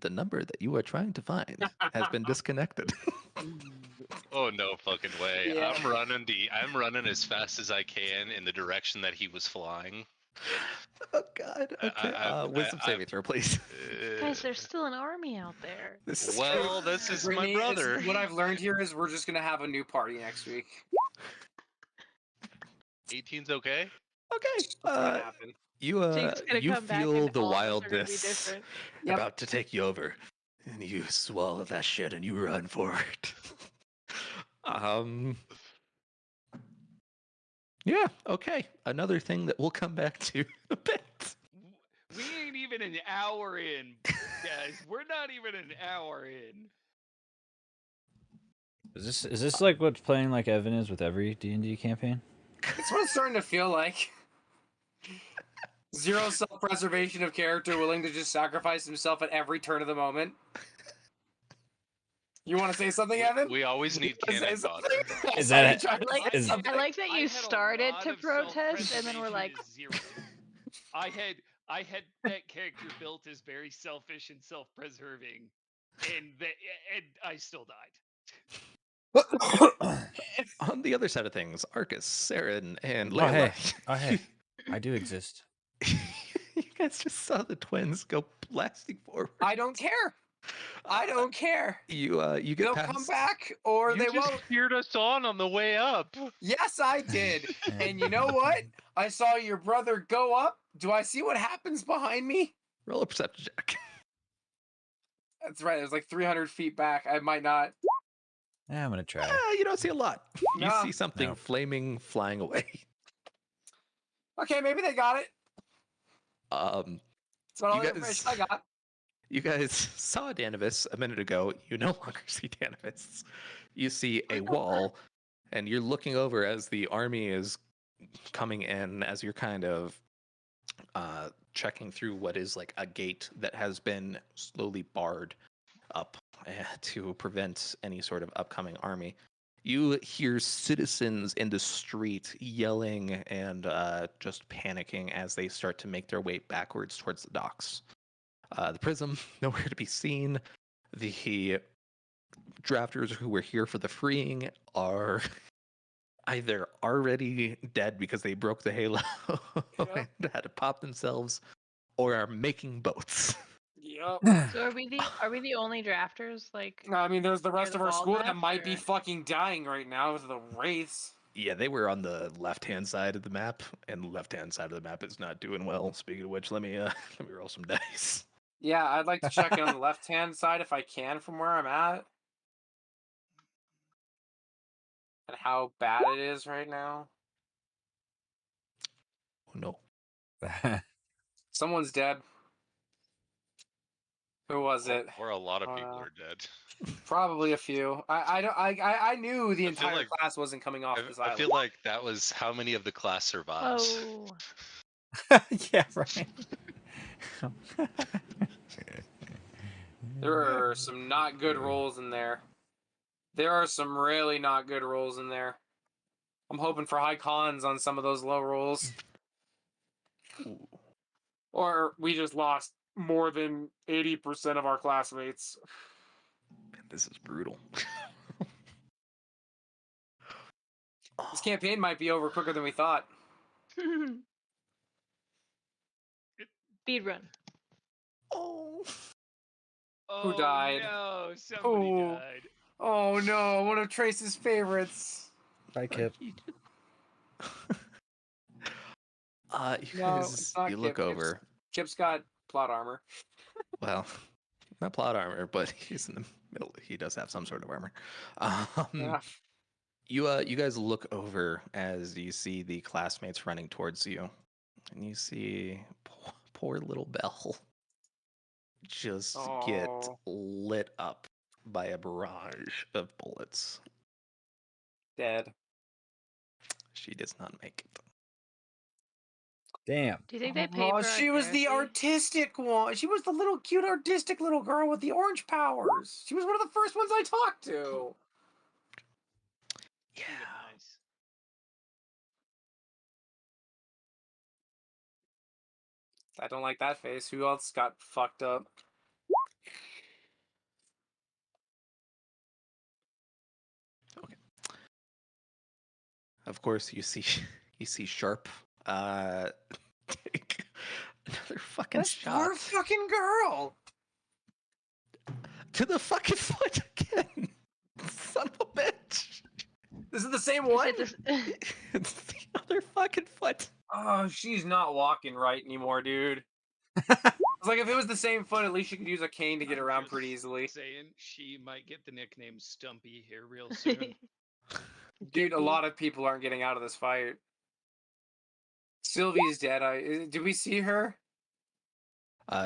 The number that you are trying to find has been disconnected. Oh no fucking way! Yeah. I'm running as fast as I can in the direction that he was flying. Oh God. Okay. Wisdom saving throw, please. Guys, there's still an army out there. This is Well, this is my Brittany, brother. what I've learned here is we're just gonna have a new party next week. 18's okay. okay. It's gonna happen. Jake's gonna You come back feel and the all of us are gonna be wildness different. Yep. about to take you over, and you swallow that shit and you run for it. Yeah. Okay. Another thing that we'll come back to in a bit. we ain't even an hour in, guys. We're not even an hour in. Is this like what playing like Evan is with every D&D campaign? It's what it's starting to feel like. Zero self-preservation of character, willing to just sacrifice himself at every turn of the moment. You want to say something, Evan? We always need cannon fodder. Is that I like that I you had a started lot to of protest and then we're like, self-preservation is zero. I had that character built as very selfish and self-preserving, and I still died. On the other side of things, Arcus, Saren, and Oh Layla. hey, oh hey, I do exist. You guys just saw the twins go blasting forward. I don't care. I don't care. You get They'll past. come back or they You just won't. cheered us on the way up. Yes, I did. And you know what? I saw your brother go up. Do I see what happens behind me? Roll a perception check. That's right. It was like 300 feet back. I might not. Yeah, I'm gonna try. You don't see a lot. You No. see something No. flaming flying away. Okay, maybe they got it. That's about all You the guys- information I got. You guys saw Danavis a minute ago. You no longer see Danavis. You see a wall, and you're looking over as the army is coming in, as you're kind of checking through what is like a gate that has been slowly barred up to prevent any sort of upcoming army. You hear citizens in the street yelling and just panicking as they start to make their way backwards towards the docks. The prism, nowhere to be seen. The drafters who were here for the freeing are either already dead because they broke the halo and had to pop themselves, or are making boats. Yep. so are we the only drafters? Like, I mean, there's the rest the of our ball school that draft, might be or- fucking dying right now with the wraiths. Yeah, they were on the left-hand side of the map, and the left-hand side of the map is not doing well. Speaking of which, let me roll some dice. Yeah, I'd like to check in on the left-hand side if I can from where I'm at. And how bad it is right now. Oh no. Someone's dead. Who was it? Or a lot of Oh, people no. are dead. Probably a few. I knew the I feel entire like- class wasn't coming off this I island. feel like that was how many of the class survives. Oh, Yeah, right. There are some not good rolls in there. There are some really not good rolls in there. I'm hoping for high cons on some of those low rolls. Or we just lost more than 80% of our classmates. Man, this is brutal. This campaign might be over quicker than we thought. Speed run. Oh. Who died? No, somebody Oh. died. Oh no, one of Trace's favorites. Bye, Kip. You No, guys, it's not you look Kip. over. Kip's got plot armor. Well, not plot armor, but he's in the middle. He does have some sort of armor. Yeah. You guys look over as you see the classmates running towards you, and you see poor little Belle just get Oh. lit up by a barrage of bullets. Dead. She does not make it. Damn. Do you think they paid Oh, for our she was the therapy? artistic one. She was the little cute artistic little girl with the orange powers. She was one of the first ones I talked to. She was nice. I don't like that face. Who else got fucked up? Okay. Of course, you see Sharp take another fucking That's shot our fucking girl. to the fucking foot again. Son of a bitch. This is the same Is one? it this- It's the other fucking foot. Oh, she's not walking right anymore, dude. It's like if it was the same foot, at least she could use a cane to get I'm around just pretty easily. Saying she might get the nickname Stumpy here real soon. Dude, a lot of people aren't getting out of this fight. Sylvie's dead. Did we see her?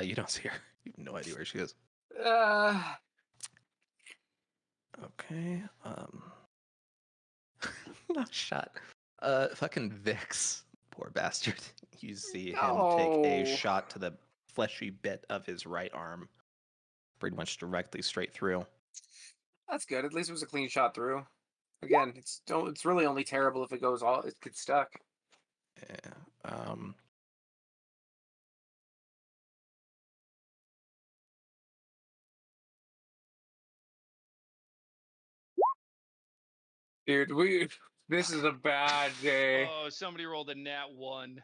You don't see her. You have no idea where she is. Okay. No shot. Fucking Vix, poor bastard. You see him take a No. shot to the fleshy bit of his right arm, pretty much directly straight through. That's good. At least it was a clean shot through. Again, it's really only terrible if it gets stuck. Yeah. Dude, this is a bad day. Oh, somebody rolled a nat 1.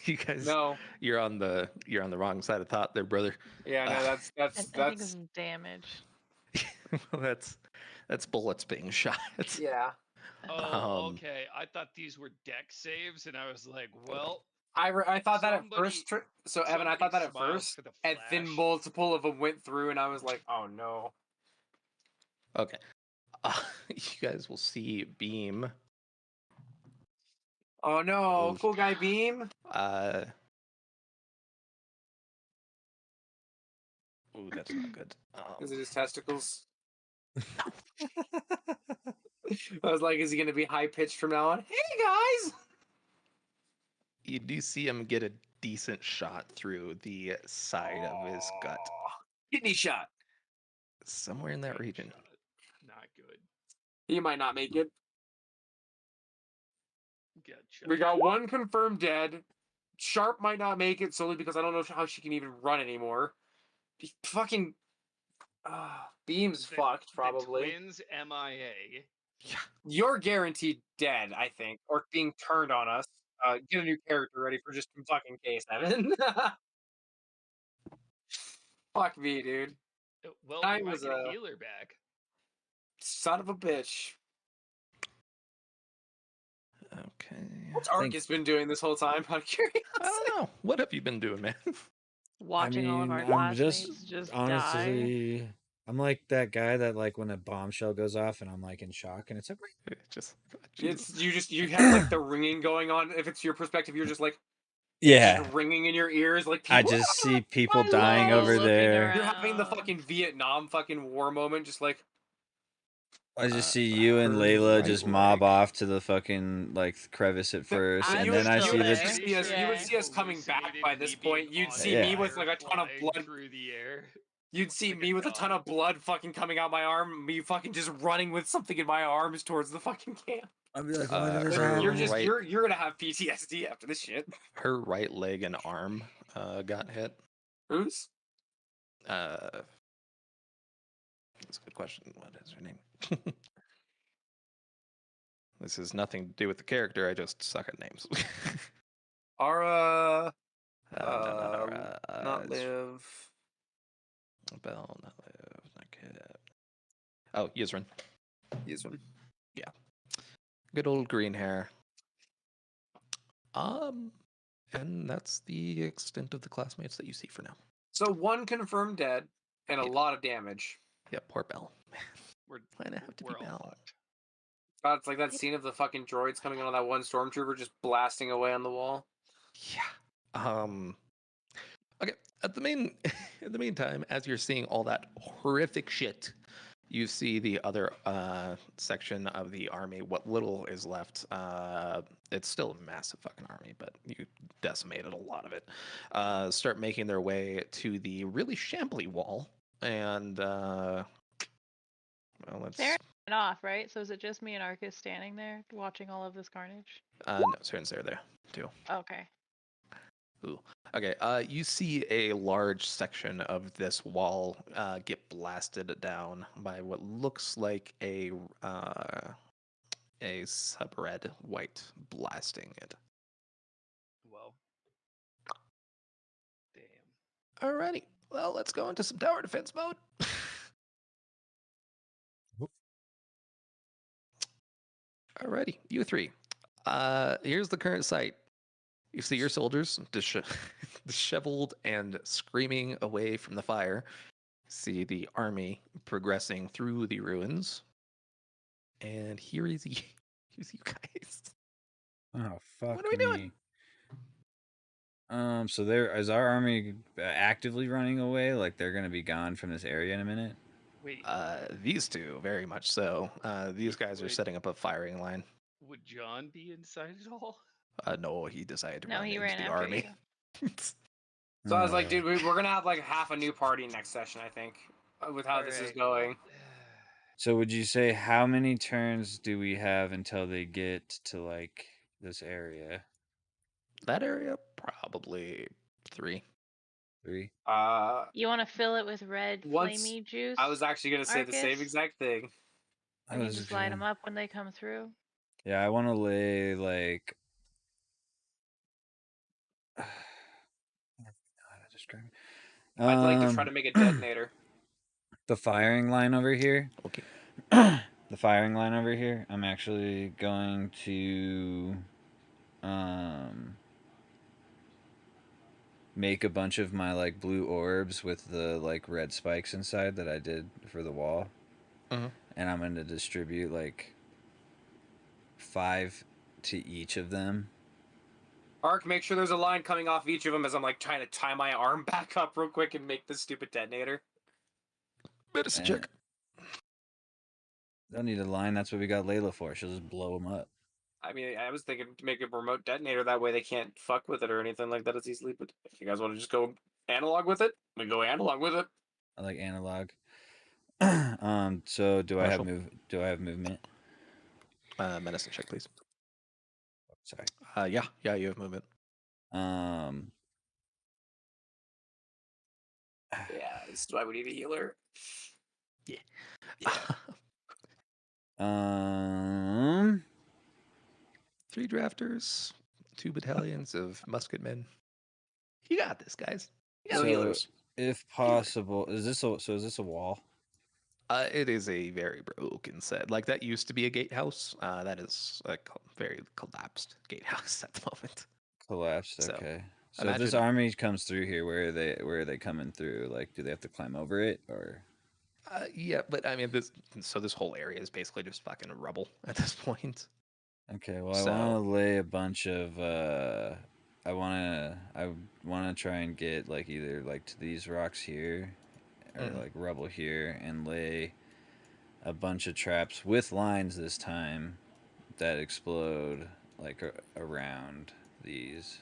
You guys, No. you're on the wrong side of thought there, brother. Yeah, no, Uh, I think this is damage. Well, that's bullets being shot. yeah. Oh, Um, okay. I thought these were deck saves, and I was like, well, I thought that at Somebody- first. So Evan, I thought that at somebody first, smiled for the and then flash. multiple of them went through, and I was like, oh no. Okay. You guys will see Beam. Oh no, Move. cool guy Beam. Ooh, that's not good. Is it his testicles? I was like, is he gonna be high pitched from now on? Hey guys. You do see him get a decent shot through the side of his gut, Kidney shot. somewhere in that region. Not good. He might not make it. Gotcha. We got one confirmed dead. Sharp might not make it solely because I don't know how she can even run anymore. Fucking Beam's fucked probably. The twins MIA. You're guaranteed dead, I think, or being turned on us. Get a new character ready for just in fucking case, Evan. Fuck me, dude. Well, I we might was get a healer back. Son of a bitch. Okay. What's Arcus been doing this whole time? I'm curious. I don't know. What have you been doing, man? Watching all of our I'm classmates just die. honestly, I'm like that guy that like when a bombshell goes off and I'm like in shock and it's like Just, You have like the ringing going on. If it's your perspective, you're just like yeah. ringing in your ears, like I people, just see people my dying love. over Looking there. around. You're having the fucking Vietnam fucking war moment, just like I just see you and Layla right just mob leg. off to the fucking like crevice at first, So I'm and you then would I you see would this. there. just see us. You would Yeah. see us coming back by this me being point. You'd on see me Yeah. with fire like a ton of flying blood. through the air. You'd see like a me with a ton dog. of blood fucking coming out my arm. Me fucking just running with something in my arms towards the fucking camp. I'd be like, why did this Like, Her you're happen? just right, you're gonna have PTSD after this shit. her right leg and arm got hit. Who's? That's a good question. What is her name? This has nothing to do with the character. I just suck at names. Ara. No, not Not live. Bell, not live, not Kit. Oh, Yizrin. Yizrin. Yeah. Good old green hair. And that's the extent of the classmates that you see for now. So one confirmed dead and a Yeah. lot of damage. Yeah, poor Bell. We're Why'd it have to be we're all Bell? fucked. God, it's like that scene of the fucking droids coming on that one stormtrooper just blasting away on the wall. Yeah. Okay. At the meantime, as you're seeing all that horrific shit, you see the other section of the army. What little is left, it's still a massive fucking army, but you decimated a lot of it. Start making their way to the really shambly wall, and well, let's. They're off, right? So is it just me and Arcus standing there watching all of this carnage? No, Saren's there too. Okay. Ooh. Okay. You see a large section of this wall get blasted down by what looks like a sub-red white blasting it. Well, damn. Alrighty. Well, let's go into some tower defense mode. Alrighty, you three. Here's the current site. You see your soldiers disheveled and screaming away from the fire. See the army progressing through the ruins. And here's you guys. Oh fuck What are we doing? So there is our army actively running away. Like they're gonna be gone from this area in a minute. Wait, These two, very much so. These guys are wait. setting up a firing line. Would John be inside at all? No, he decided to No, run he into ran the after army. So I was like, dude, we're gonna have like half a new party next session, I think, with how this is Alright. going. So would you say how many turns do we have until they get to like this area? That area, probably 3. 3. You want to fill it with red Once- flamey juice? I was actually gonna say the same Arcus? exact thing. We can just light them up when they come through. Yeah, I want to lay like. I don't know how to describe it. I'd like to try to make a detonator. The firing line over here. Okay. The firing line over here. I'm actually going to make a bunch of my like blue orbs with the like red spikes inside that I did for the wall. Mhm. And I'm going to distribute like 5 to each of them. Ark, make sure there's a line coming off each of them as I'm like trying to tie my arm back up real quick and make this stupid detonator. Medicine check. Don't need a line. That's what we got Layla for. She'll just blow them up. I mean, I was thinking to make a remote detonator. That way they can't fuck with it or anything like that as easily. But if you guys want to just go analog with it, we go analog with it. I like analog. So do I have movement? Medicine check, please. Sorry. Yeah, you have movement. Yeah, this is why we need a healer. Yeah. Um, 3 drafters, 2 battalions of musketmen. You got this, guys. You got so healers. if possible, is this a wall? It is a very broken set. Like that used to be a gatehouse. That is a very collapsed gatehouse at the moment. Collapsed. So, Okay. So if this imagine- army comes through here, where are they coming through? Like, do they have to climb over it or? Yeah, but I mean, this whole area is basically just fucking rubble at this point. Okay. Well, So- I want to lay a bunch of. I want to try and get like either like to these rocks here, or like rubble here, and lay a bunch of traps with lines this time that explode like around these.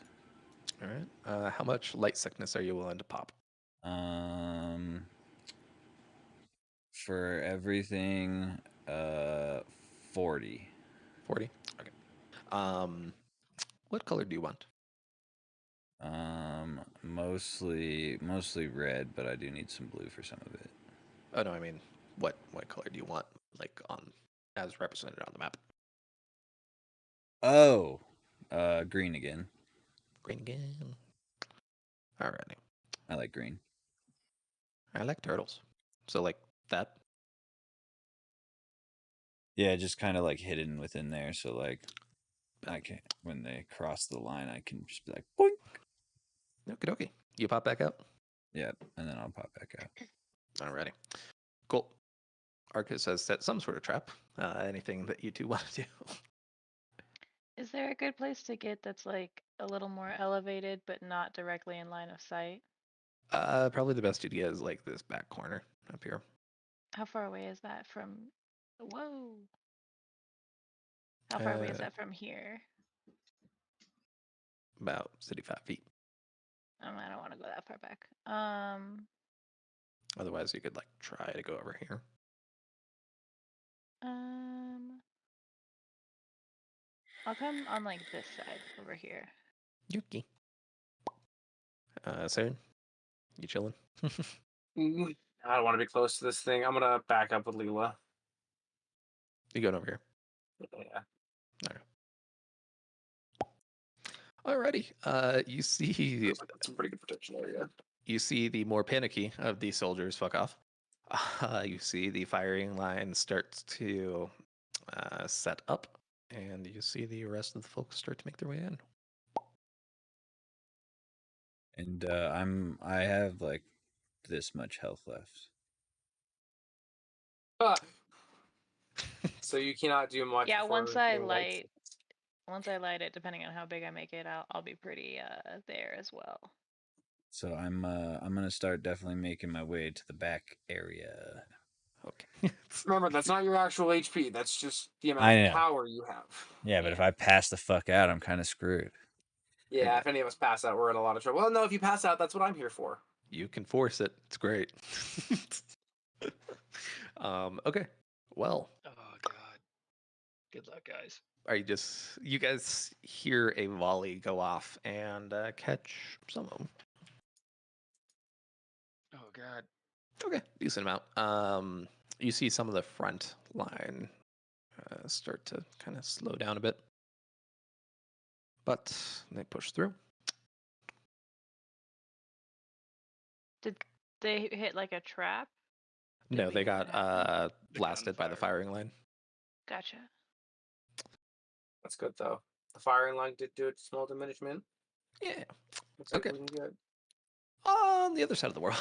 All right. How much light sickness are you willing to pop? For everything, 40. 40. Okay. What color do you want? Mostly red, but I do need some blue for some of it. Oh no, I mean, what color do you want, like on as represented on the map? Oh, green again. Green again. Alrighty. I like green. I like turtles. So like that. Yeah, just kind of like hidden within there. So like, I can when they cross the line, I can just be like, boink. Okie dokie. You pop back out. Yep, and then I'll pop back out. Alrighty. Cool. Arcus has set some sort of trap. Anything that you two want to do? Is there a good place to get that's like a little more elevated but not directly in line of sight? Probably the best idea is like this back corner up here. How far away is that from? Whoa. How far away is that from here? About 75 feet. I don't want to go that far back. Otherwise, you could like try to go over here. I'll come on like this side over here. Yuki. Soon. You chilling? I don't want to be close to this thing. I'm gonna back up with Leela. You going over here? Yeah. Alrighty. You see. Feels like that's some pretty good protection area. You see the more panicky of these soldiers fuck off. You see the firing line starts to set up, and you see the rest of the folks start to make their way in. And I have like this much health left. So you cannot do much. Yeah, for once I doing lights. light it, depending on how big I make it, I'll be pretty there as well. So I'm gonna start definitely making my way to the back area. Okay. Remember, that's not your actual HP. That's just the I amount know. of power you have. Yeah, but if I pass the fuck out, I'm kind of screwed. Yeah, if any of us pass out, we're in a lot of trouble. Well, no, if you pass out, that's what I'm here for. You can force it. It's great. Okay. Well, Oh God. Good luck, guys. are you guys hear a volley go off and catch some of them? Oh God. Okay, decent amount. You see some of the front line start to kind of slow down a bit, but they push through. Did they hit like a trap? No, we they know what got happened? blasted by the firing line. Gotcha. That's good, though. The firing line did do a small diminishment. Yeah. Looks like Okay. looking good. On the other side of the world.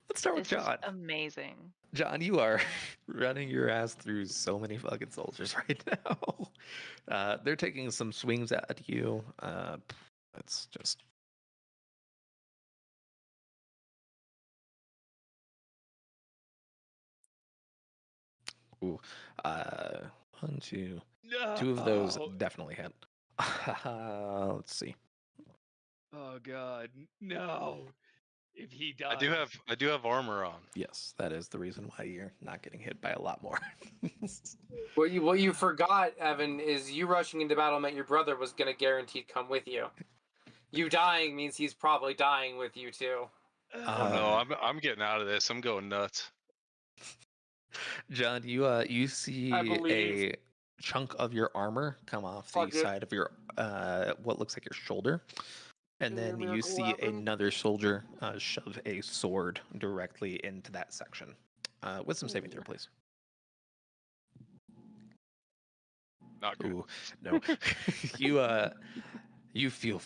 Let's start with This is John. amazing. John, you are running your ass through so many fucking soldiers right now. They're taking some swings at you. It's just. Ooh. One, two. No. Two of those definitely hit. Let's see. Oh God. No. If he dies. I do have armor on. Yes, that is the reason why you're not getting hit by a lot more. What you forgot, Evan, is you rushing into battle meant your brother was gonna guaranteed come with you. You dying means he's probably dying with you too. Oh no, I'm getting out of this. I'm going nuts. John, you see I believe. a chunk of your armor come off the Fuck it. side of your what looks like your shoulder, and Is there a then you miracle see happen? another soldier shove a sword directly into that section. With some saving throw, please. Not good. Ooh, no. You feel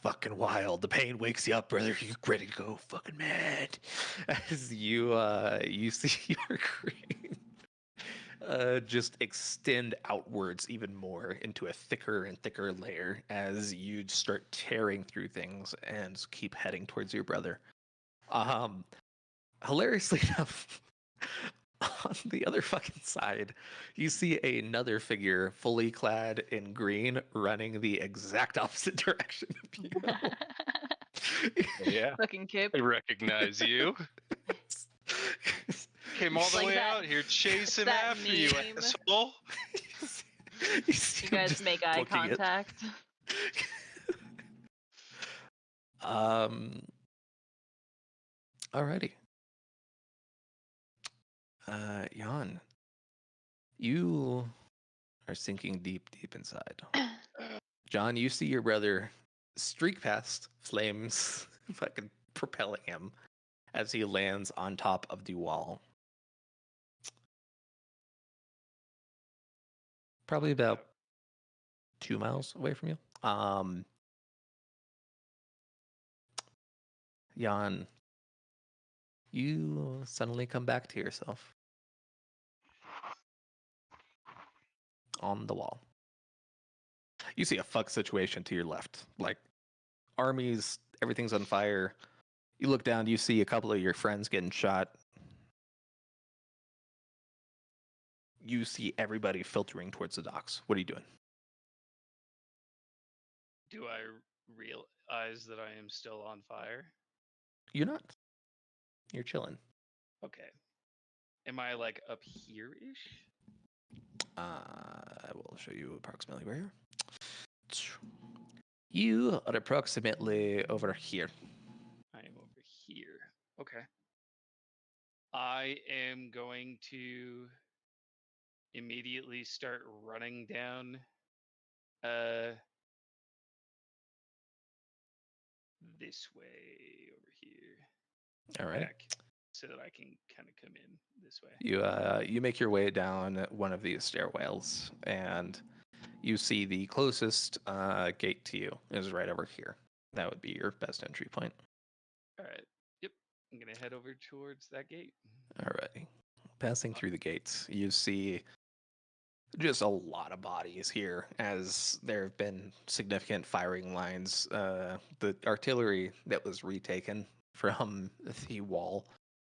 fucking wild. The pain wakes you up, brother. You ready to go fucking mad as you see your green just extend outwards even more into a thicker and thicker layer as you start tearing through things and keep heading towards your brother. Hilariously enough, On the other fucking side, you see another figure fully clad in green running the exact opposite direction of you. Yeah, Fucking Kip. I recognize you. Came all It's the like way that- out here chasing that after you, meme. asshole. See You him guys just make eye booking it. contact. Alrighty. Jan, you are sinking deep, deep inside. John, you see your brother streak past flames, fucking propelling him as he lands on top of the wall. Probably about 2 miles away from you. Jan, you suddenly come back to yourself on the wall. You see a fuck situation to your left. Like, armies, everything's on fire. You look down, you see a couple of your friends getting shot. You see everybody filtering towards the docks. What are you doing? Do I realize that I am still on fire? You're not. You're chilling. Okay. Am I like up here-ish? I will show you approximately where. You are approximately over here. I am over here. Okay. I am going to immediately start running down this way over here. All right. Back so that I can kind of come in this way. You make your way down one of these stairwells, and you see the closest gate to you is right over here. That would be your best entry point. All right. Yep. I'm gonna head over towards that gate. Alrighty. Passing through the gates, you see just a lot of bodies here, as there have been significant firing lines. The artillery that was retaken from the wall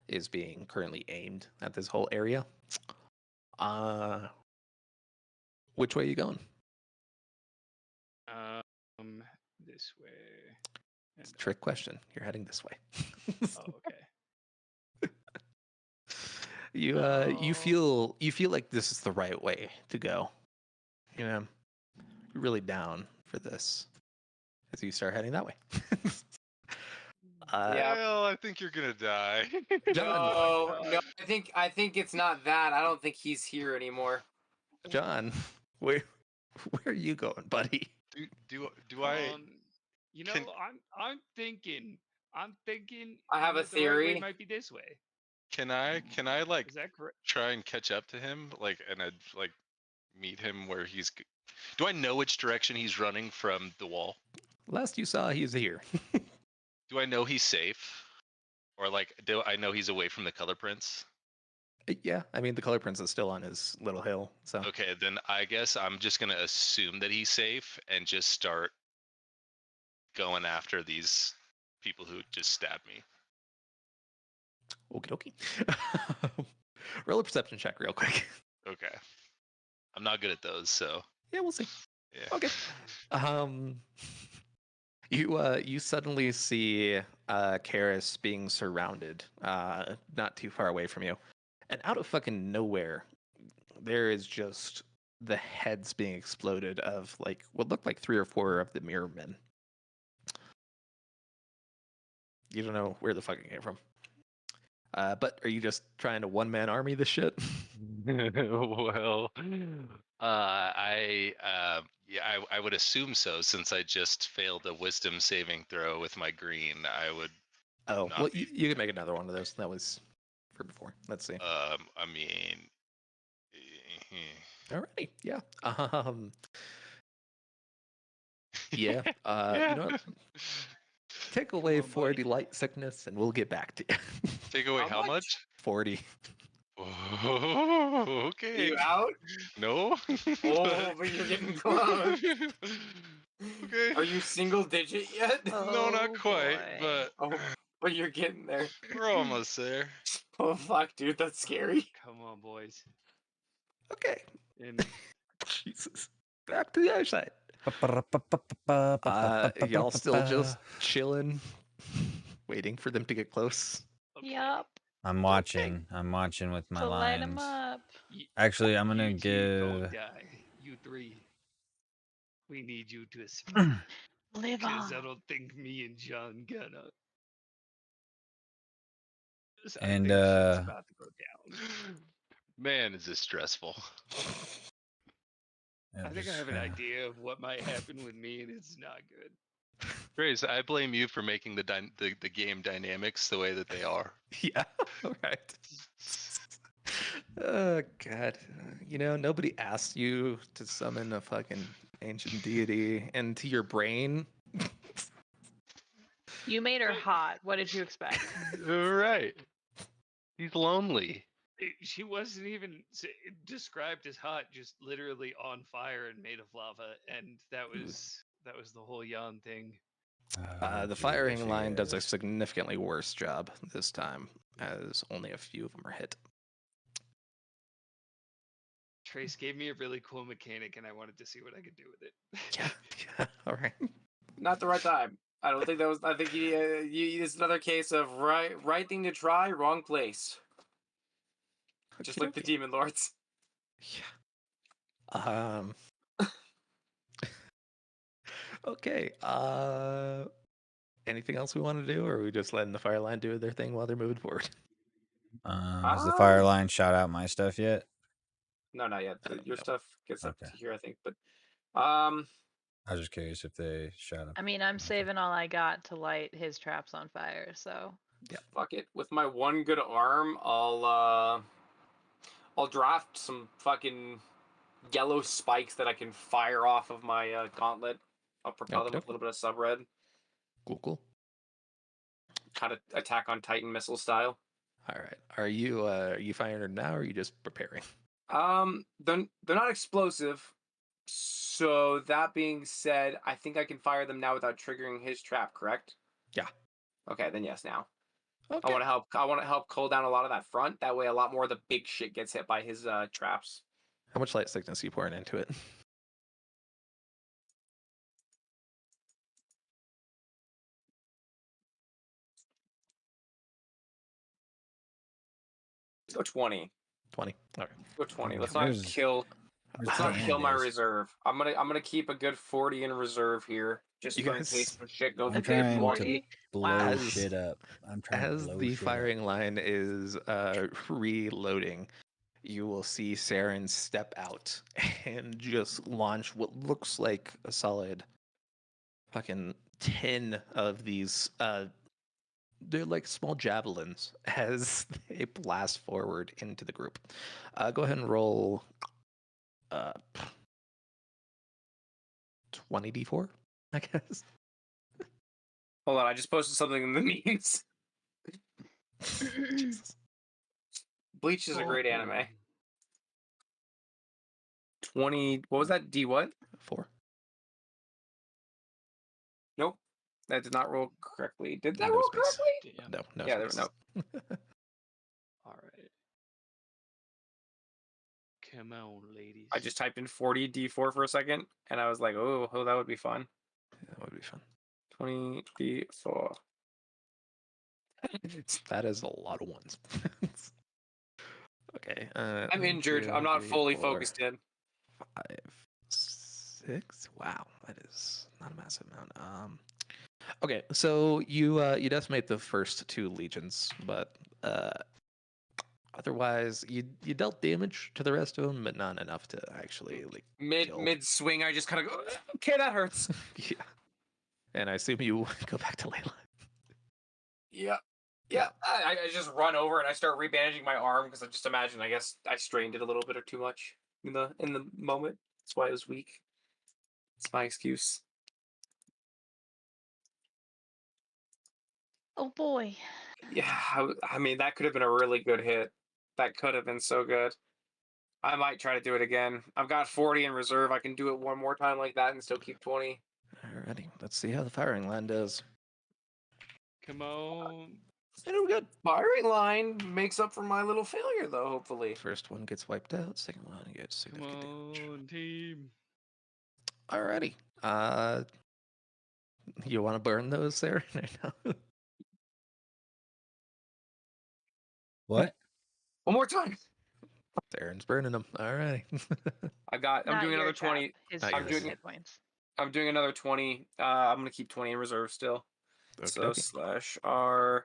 is being currently aimed at this whole area. Which way are you going? This way. It's a trick question. You're heading this way. Oh, okay. You feel like this is the right way to go. You know, you're really down for this as you start heading that way. Yeah. Well, I think you're gonna die. John, No, I think it's not that. I don't think he's here anymore. John, where are you going, buddy? Do I? You know, Can- I'm thinking. I have a the right way theory. might be this way. Can I like Is that correct? try and catch up to him, like, and I'd like meet him where he's? Do I know which direction he's running from the wall? Last you saw, he's here. Do I know he's safe, or like do I know he's away from the color prints? Yeah, I mean the color prince is still on his little hill. So Okay, then I guess I'm just gonna assume that he's safe and just start going after these people who just stabbed me. okie dokie. Roll a perception check real quick. Okay. I'm not good at those, so Yeah, we'll see. yeah. Okay. You suddenly see Karis being surrounded, not too far away from you, and out of fucking nowhere, there is just the heads being exploded of like what looked like 3 or 4 of the mirror men. You don't know where the fuck it came from. But are you just trying to one-man army this shit? Well, I would assume so since I just failed a wisdom saving throw with my green. I would. Oh, not well, be- you can make another one of those. That was for before. Let's see. I mean, Alrighty, yeah. Yeah. yeah. You know what? Take away on, 40 light sickness, and we'll get back to you. Take away How how much? much? 40. Oh, okay. You out? No. Oh, but you're getting close. Okay. Are you single digit yet? No, not Oh, quite, boy. but Oh, But you're getting there. We're almost there. Oh fuck, dude, that's scary. Come on, boys. Okay. And Jesus. Back to the other side. Y'all still just chilling, waiting for them to get close. okay. Yup. I'm watching. I'm watching with my To light him lines. up. Actually, I'm gonna You two don't give. die. You three. We need you to survive. Live Because I on. don't think me and John gonna. 'Cause I And think shit's about to go down. Man, is this stressful. I think I have an idea of what might happen with me, and it's not good. Grace, I blame you for making the game dynamics the way that they are. Yeah. All right. Oh God. Nobody asked you to summon a fucking ancient deity into your brain. You made her hot. What did you expect? Right. He's lonely. She wasn't even described as hot, just literally on fire and made of lava, and that was the whole Jan thing. The firing line does a significantly worse job this time, as only a few of them are hit. Trace gave me a really cool mechanic, and I wanted to see what I could do with it. Yeah. All right. Not the right time. I don't think that was. I think it's another case of right thing to try, wrong place. Just like the demon lords. Yeah. Okay. Anything else we want to do, or are we just letting the fire line do their thing while they're moving forward? Has the fire line shot out my stuff yet? No, not yet. Your stuff gets up Okay. to here, I think. But I was just curious if they shot up. I mean, I'm saving all I got to light his traps on fire, so. Yeah. Fuck it. With my one good arm, I'll draft some fucking yellow spikes that I can fire off of my gauntlet. I'll propel them with a little bit of sub-red. Cool. Kind of attack on Titan missile style. All right. Are you firing them now, or are you just preparing? They're not explosive. So that being said, I think I can fire them now without triggering his trap. Correct? Yeah. Okay, then yes. Now. Okay. I want to help cool down a lot of that front. That way, a lot more of the big shit gets hit by his traps. How much light sickness are you pouring into it? Let's go 20. 20. All right. Go 20. Let's There's- not kill. Let's not kill my Is. reserve. I'm gonna keep a good 40 in reserve here, just You for in guys- case some shit goes. I'm A trying good to 40. blow Wow. shit up. I'm trying to As blow the shit firing line is reloading, you will see Saren step out and just launch what looks like a solid fucking 10 of these. They're like small javelins as they blast forward into the group. Go ahead and roll 20d4, I guess. Hold on, I just posted something in the memes. Jesus. Bleach is a great anime. 20. What was that? D what? 4. Nope. That did not roll correctly. Did that No roll space. correctly? No. Yeah, there space. no. All right. Come on, ladies. I just typed in 40 D4 for a second, and I was like, oh, that would be fun. That would be fun. 20 D4. That is a lot of ones. Okay. I'm injured. I'm not fully focused in. 5, 6. Wow, that is not a massive amount. Okay, so you decimate the first 2 legions, but otherwise you dealt damage to the rest of them, but not enough to actually like kill. Mid swing. I just kind of go, okay, that hurts. Yeah. And I assume you go back to Layla. Yeah. I just run over and I start rebandaging my arm because I just imagine, I guess I strained it a little bit or too much in the moment. That's why it was weak. It's my excuse. Oh boy. Yeah, I mean that could have been a really good hit. That could have been so good. I might try to do it again. I've got 40 in reserve. I can do it one more time like that and still keep 20. Alrighty, let's see how the firing line does. Come on. And we're good. Firing line makes up for my little failure, though. Hopefully. First one gets wiped out. Second one gets Come significant damage. on, team. Alrighty. You want to burn those there? What? One more time. Aaron's burning them. Alrighty. I'm Not doing your another trap, 20. His, Not I'm yours. his doing hit points. I'm doing another 20. I'm gonna keep 20 in reserve still. So Okey-dokey. /R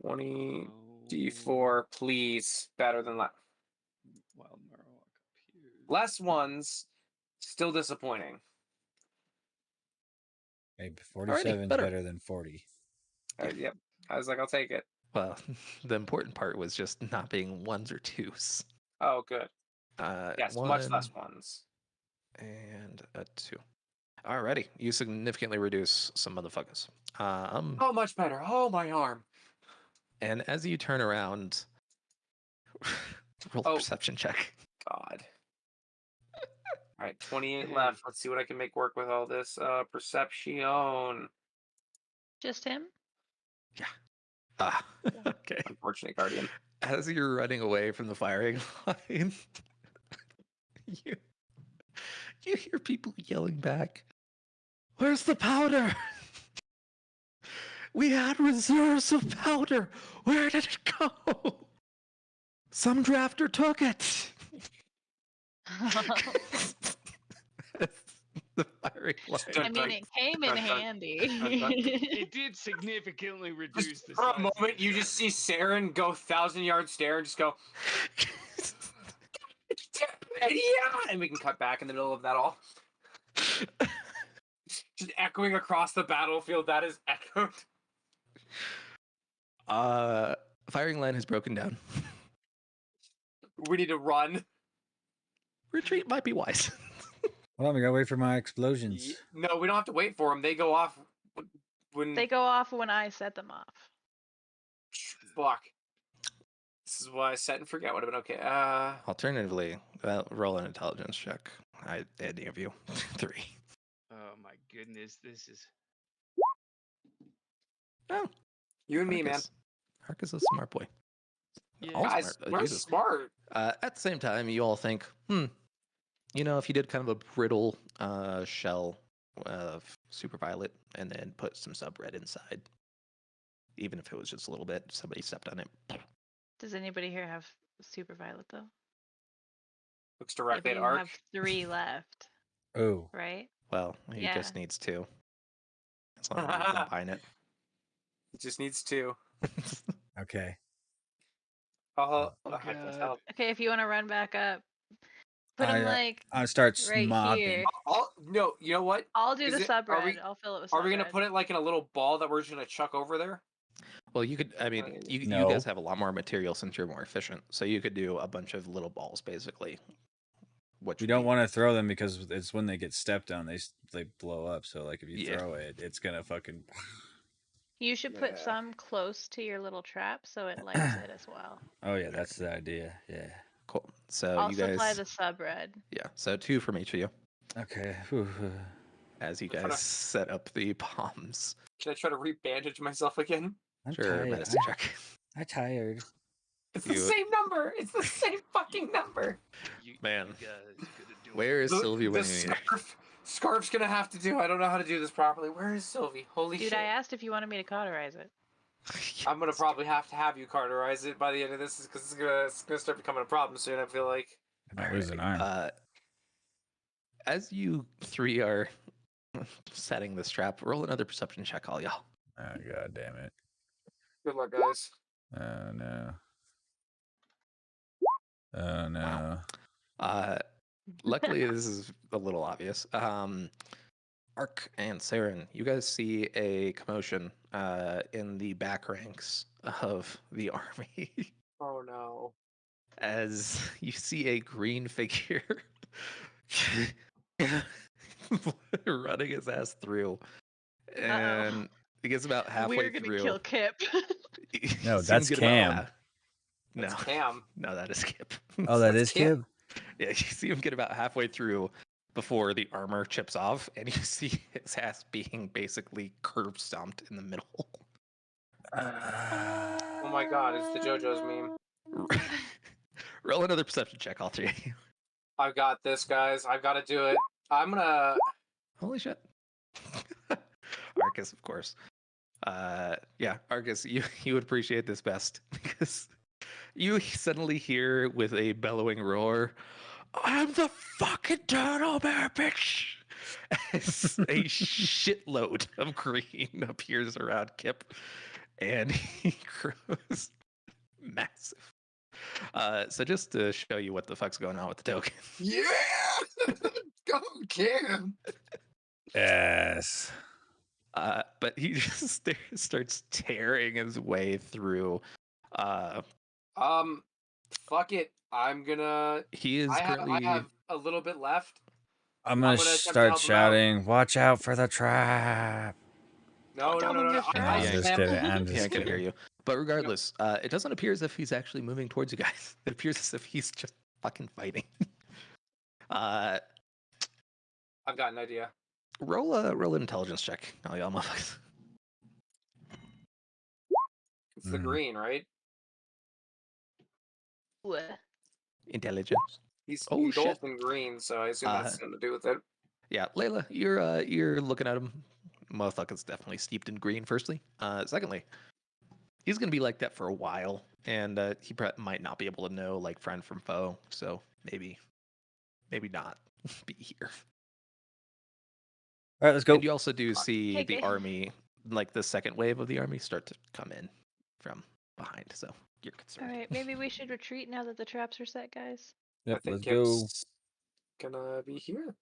20 D4, please. Better than that. Wild Marowak appears. Less ones, still disappointing. Hey, 47 is better. better than 40. Yep. I was like, I'll take it. Well, the important part was just not being ones or twos. Oh, good. Yes, much One less ones. and a 2. Alrighty. You significantly reduce some motherfuckers. Oh, much better. Oh, my arm. And as you turn around, roll a perception check. God. All right, 28 left. Let's see what I can make work with all this. Perception. Just him? Ah, okay. Unfortunate guardian. As you're running away from the firing line, you hear people yelling back, "Where's the powder? We had reserves of powder. Where did it go? Some drafter took it." The firing line. I mean, it came in handy. It did significantly reduce the For a size of moment, the you just trap. see Saren go 1,000-yard stare and just go, yeah, and we can cut back in the middle of that all. Just echoing across the battlefield. That is echoed. Firing line has broken down. We need to run. Retreat might be wise. Well, we gotta wait for my explosions. No, we don't have to wait for them. They go off when. They go off when I set them off. Fuck. This is why set and forget would have been okay. Alternatively, roll an intelligence check. Any of you. 3. Oh my goodness, this is. Oh, you and me, man. Harkus is a smart boy. Yeah. All Guys, smart. we're Jesus. smart. At the same time, you all think, if you did kind of a brittle shell of super violet and then put some sub red inside, even if it was just a little bit, somebody stepped on it. Does anybody here have super violet though? Looks directly at You Arc. have 3 left, Oh. right? Well, he Yeah. just needs 2. As long as you combine it. It just needs 2. Okay. Oh, God. I can tell. Okay, if you want to run back up, put them like I start right mobbing. here. No, you know what? I'll do the sub are red. we- I'll fill it with Are sub we gonna red. put it like in a little ball that we're just gonna chuck over there? Well, you could, you No. guys have a lot more material since you're more efficient. So you could do a bunch of little balls, basically. We don't want to throw them because it's when they get stepped on, they blow up. So like if you Yeah. throw it, it's gonna fucking. You should put some close to your little trap so it lights it as well. Oh yeah, that's the idea. Yeah. Cool. So I'll you guys supply the sub red. Yeah, so 2 from each of you. Okay. As you guys set up the bombs. Can I try to re-bandage myself again? I'm Sure, tired. medicine check. I'm tired. It's the same number. It's the same fucking number. Man, You guys gonna do where is Sylvie when the you need her? Scarf's gonna have to do. I don't know how to do this properly. Where is Sylvie? Holy Dude, shit! I asked if you wanted me to cauterize it. I'm gonna probably have to have you carterize it by the end of this, because it's gonna start becoming a problem soon. I feel like. I might lose an arm. As you 3 are setting this trap, roll another perception check, all y'all. Oh god damn it. Good luck, guys. Oh no. Oh no. Luckily, this is a little obvious. Ark and Saren, you guys see a commotion in the back ranks of the army. Oh no. As you see a green figure running his ass through. And he gets about halfway We're gonna through. kill Kip. No, that's Cam. No, Cam. No, that is Kip. Oh, that is Kip? Yeah, you see him get about halfway through before the armor chips off, and you see his ass being basically curb stomped in the middle. Oh my god, it's the JoJo's meme. Roll another perception check, all three of you. I've got this, guys. I've got to do it. I'm gonna. Holy shit. Arcus, of course. Yeah, Arcus, you would appreciate this best because you suddenly hear with a bellowing roar, "I'm the fucking turtle bear, bitch!" As a shitload of green appears around Kip, and he grows massive. So just to show you what the fuck's going on with the token. Yeah! Go, Kim! Yes. But he just starts tearing his way through. Fuck it. I'm gonna. He is I currently. have a little bit left. I'm gonna attempt to start help him out. shouting, "Watch out for the trap!" No. there's No, I I'm just spam. kidding. I'm Yeah, just I can hear kidding. you. But regardless, it doesn't appear as if he's actually moving towards you guys. It appears as if he's just fucking fighting. I've got an idea. Roll an intelligence check, all y'all motherfuckers. It's the green, right? Ooh. Intelligence. He's Oh, engulfed shit. in green, so I assume that's something to do with it. Yeah, Layla, you're looking at him. Motherfucker's definitely steeped in green. Firstly, secondly, he's gonna be like that for a while, and he might not be able to know like friend from foe. So maybe not be here. All right, let's go. And you also do see the Okay. army, like the second wave of the army, start to come in from behind. So you're All concerned. right, maybe we should retreat now that the traps are set, guys. I Yep, think let's go. Kip's gonna be here.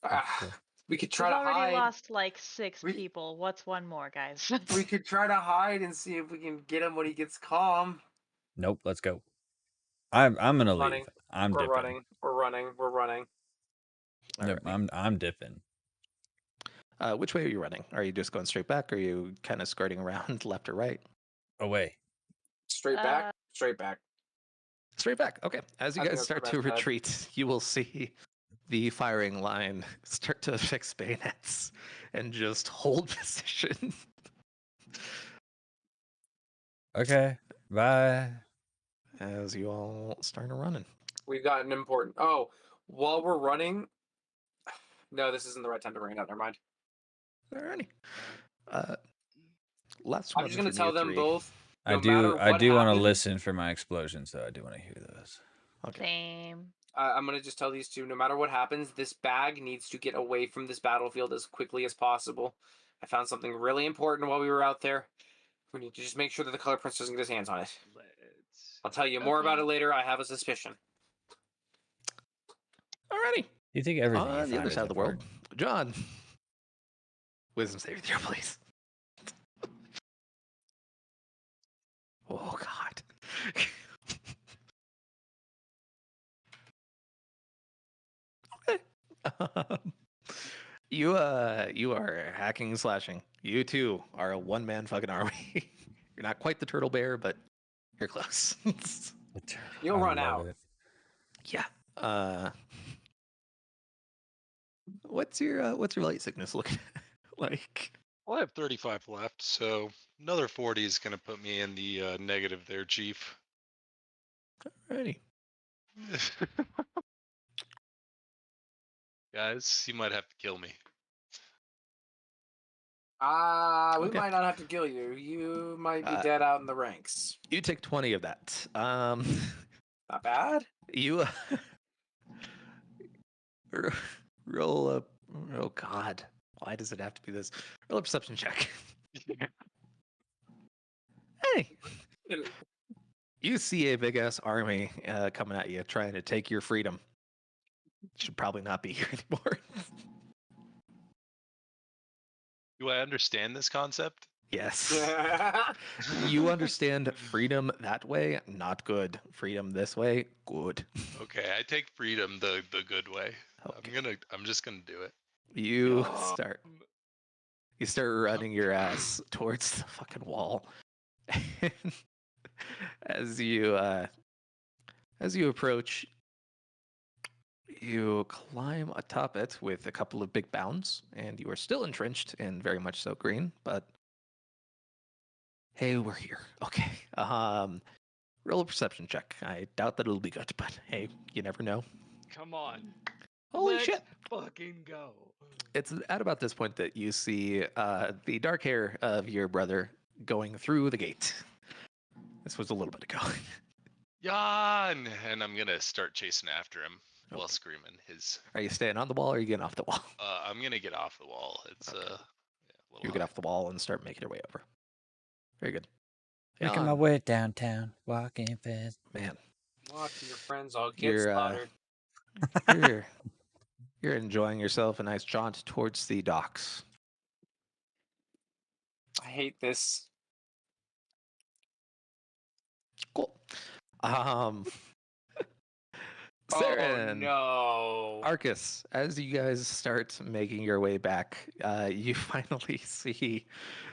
Okay. We could We've try to already hide. lost like 6 We- people. What's one more, guys? We could try to hide and see if we can get him when he gets calm. Nope, let's go. I'm gonna Running. leave. I'm We're dipping. running. We're running. We're running. Yep, I'm dipping. Which way are you running? Are you just going straight back? Or are you kind of skirting around left or right? Away. Straight back. Straight back. Straight back. Okay. As you I think guys that's start my to best bet. retreat, you will see the firing line start to fix bayonets and just hold position. Okay. Bye. As you all start running. We've got an important. Oh, while we're running. No, this isn't the right time to bring it up. Never mind. Alrighty. Last I'm one just gonna from tell you them three. both. I No matter do what want to happens- listen for my explosions though. I do want to hear those. Okay. Same. I'm gonna just tell these two. No matter what happens, this bag needs to get away from this battlefield as quickly as possible. I found something really important while we were out there. We need to just make sure that the color prince doesn't get his hands on it. I'll tell you more about it later. I have a suspicion. Alrighty. You think everything On you the find other is side of the world, important? John. Wisdom saving throw, please. Oh God. You are hacking and slashing. You too are a one-man fucking army. You're not quite the turtle bear, but you're close. You'll I run love out. it. Yeah. What's your light sickness looking like? Well, I have 35 left, so another 40 is going to put me in the negative there, Chief. Alrighty. Guys, you might have to kill me. We Okay. might not have to kill you. You might be Uh, dead out in the ranks. You take 20 of that. Not bad. You roll a. Oh God, why does it have to be this? Roll a perception check. Hey, you see a big ass army coming at you, trying to take your freedom. Should probably not be here anymore. Do I understand this concept? Yes. You understand freedom that way, not good. Freedom this way, good. Okay, I take freedom the good way. Okay. I'm just gonna do it. You start running your ass towards the fucking wall. as you approach, you climb atop it with a couple of big bounds, and you are still entrenched and very much so green, but Hey, we're here. Okay. Roll a perception check. I doubt that it'll be good, but hey, you never know. Come on. Holy Let's shit! fucking go. It's at about this point that you see the dark hair of your brother going through the gate. This was a little bit ago. Jan! And I'm gonna start chasing after him while Okay. screaming his. Are you staying on the wall or are you getting off the wall? I'm gonna get off the wall. It's Okay. yeah, a You little get high. off the wall and start making your way over. Very good. Making my way downtown, walking fast. Man, Watching your friends all get you're slaughtered. you're you're enjoying yourself. A nice jaunt towards the docks. I hate this. Cool. Um, Oh Saren, no. Arcus, as you guys start making your way back, you finally see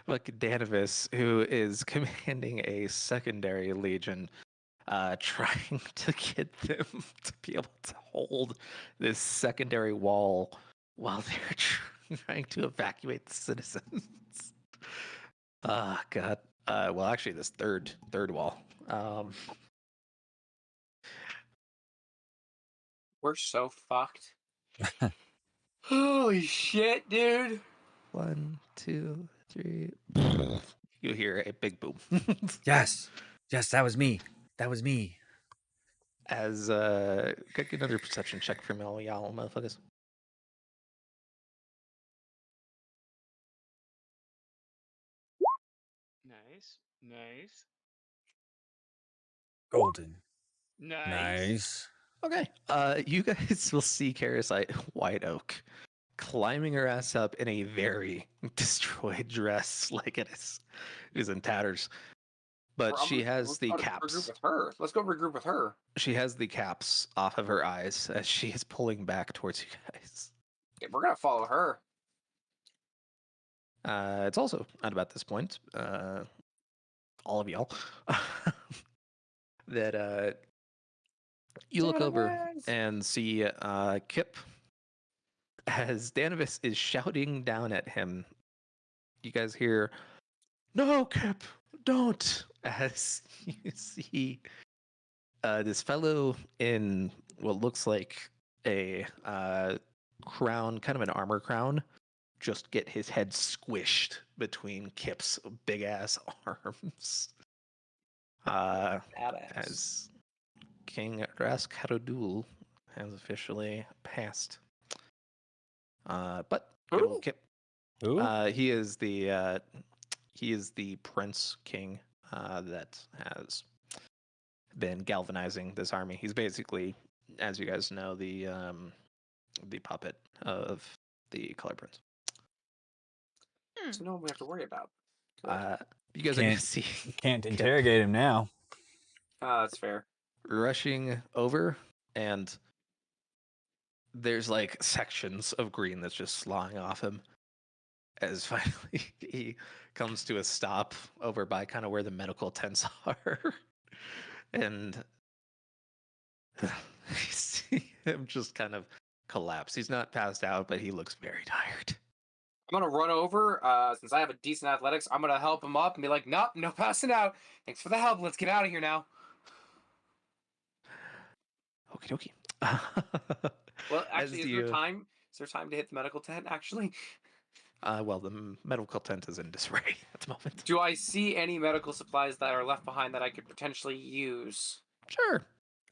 Danovis, who is commanding a secondary legion, trying to get them to be able to hold this secondary wall while they're trying to evacuate the citizens. Ah, God. Well, actually, this third wall. We're so fucked. Holy shit, dude. 1, 2, 3. You hear a big boom. Yes, that was me. As get another perception check from all y'all motherfuckers. Nice. Nice. Golden. Nice. Okay. You guys will see Karasite White Oak climbing her ass up in a very destroyed dress, like it is in tatters. But she has the Regroup caps. with her. Let's go regroup with her. She has the caps off of her eyes as she is pulling back towards you guys. Okay, we're gonna follow her. It's also at about this point, all of y'all, that you look over and see Kip as Danovis is shouting down at him. You guys hear, "No, Kip, don't!" As you see this fellow in what looks like a crown, kind of an armor crown, just get his head squished between Kip's big ass arms. Badass. As King Raskadul has officially passed. But good old Kip. Who? He is the prince king that has been galvanizing this army. He's basically, as you guys know, the puppet of the Color Prince. So no one we have to worry about. You guys are gonna see Can't interrogate him now. That's fair. rushing over, and there's like sections of green that's just slawing off him. As finally he comes to a stop over by kind of where the medical tents are, and you see him just kind of collapse. He's not passed out, but he looks very tired. I'm gonna run over. Since I have a decent athletics, I'm gonna help him up and be like, "Nope, no passing out. Thanks for the help. Let's get out of here now." Okie dokie. Well, actually, is there time? Is there time to hit the medical tent? Actually, well, the medical tent is in disarray at the moment. do I see any medical supplies that are left behind that I could potentially use? Sure.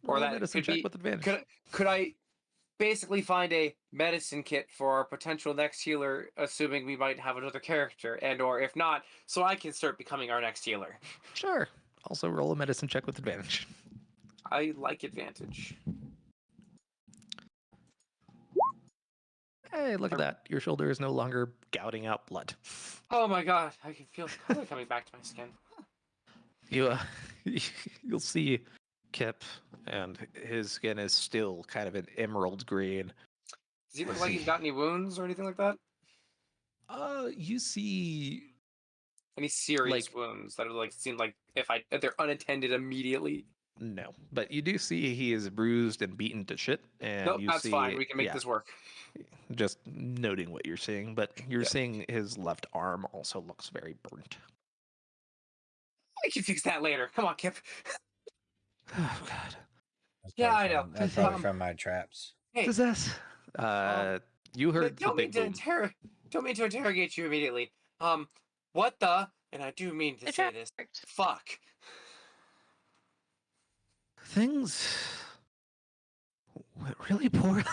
Or Roll a that medicine could check be with advantage. Could I basically find a medicine kit for our potential next healer, assuming we might have another character, and or if not, so I can start becoming our next healer? Sure. Also roll a medicine check with advantage. I like advantage. Hey, look at that. Your shoulder is no longer gouting out blood. Oh my god, I can feel color coming back to my skin. You'll see Kip, and his skin is still kind of an emerald green. Does he look like he's got any wounds or anything like that? You see any serious wounds that are like seem like if they're unattended immediately? No, but you do see he is bruised and beaten to shit, and nope, you that's see, fine. We can make this work. Just noting what you're seeing, but you're seeing his left arm also looks very burnt. We can fix that later. Come on, Kip. Oh God. That's Yeah, probably I know. from, that's probably Um, from my traps. Hey, Possess. You heard the don't mean big to boom. don't mean to interrogate you immediately. What the? And I do mean to The say trap this. worked. Fuck. Things went really poorly.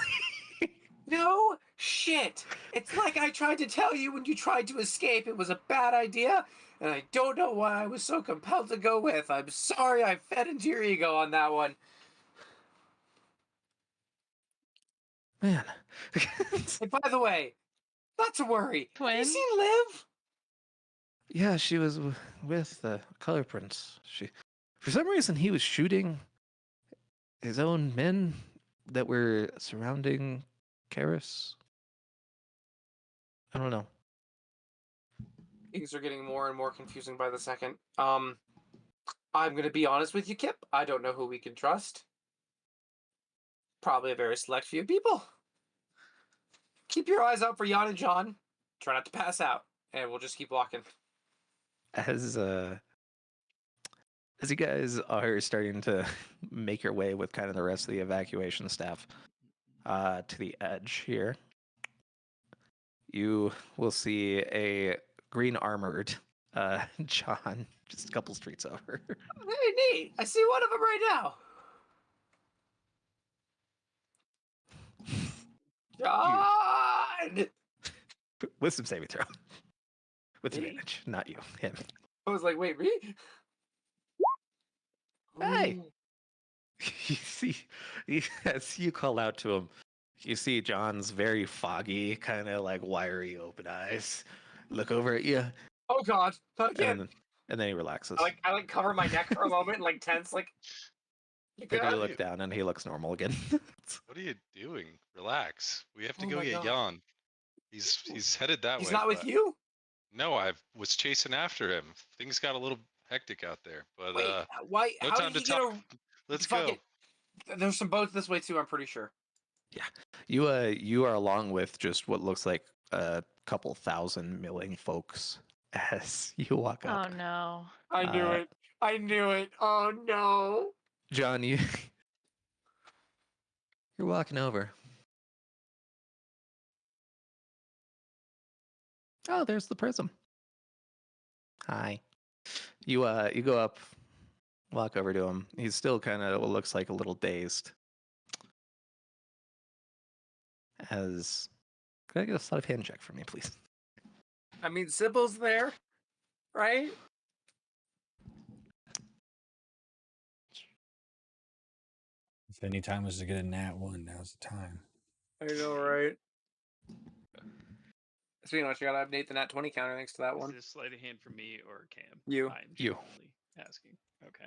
No shit. It's like I tried to tell you when you tried to escape it was a bad idea, and I don't know why I was so compelled to go with. I'm sorry I fed into your ego on that one. Man. And by the way, not to worry. Have you Twins? seen Liv? Yeah, she was with the color prince. For some reason, he was shooting his own men that were surrounding Karis. I don't know. Things are getting more and more confusing by the second. I'm gonna be honest with you, Kip. I don't know who we can trust. Probably a very select few people. Keep your eyes out for Jan and John. Try not to pass out, and we'll just keep walking. As you guys are starting to make your way with kind of the rest of the evacuation staff to the edge here, you will see a green armored John just a couple streets over. Very neat. I see one of them right now. John! Wisdom saving throw. With Me? advantage, not you, him. I was like, wait, me? Hey! Ooh. You see, as you call out to him, you see John's very foggy, kind of like wiry open eyes look over at you, Oh God, not again. and then he relaxes. I like cover my neck for a moment, like tense, like. You Then you good? look down, and he looks normal again. What are you doing? Relax. We have to Oh go my get God. Jan. He's headed that He's way. not with but- you? No, I was chasing after him. Things got a little hectic out there, but Wait, why? no How time did to he get talk. a? Let's Fuck go. it. There's some boats this way too. I'm pretty sure. You are along with just what looks like a couple thousand milling folks as you walk Oh up. no. I knew it. I knew it. Oh no. John, you're walking over. Oh, there's the prism. Hi. You go up, walk over to him. He's still kind of what looks like a little dazed. As could I get a sleight of hand check for me, please? I mean, Sybil's there, right? If any time was to get a nat 1, now's the time. I know, right? Speaking of which, you gotta update the nat 20 counter thanks to that Is one. this sleight of hand for me or Cam? You. I'm You. genuinely asking. Okay.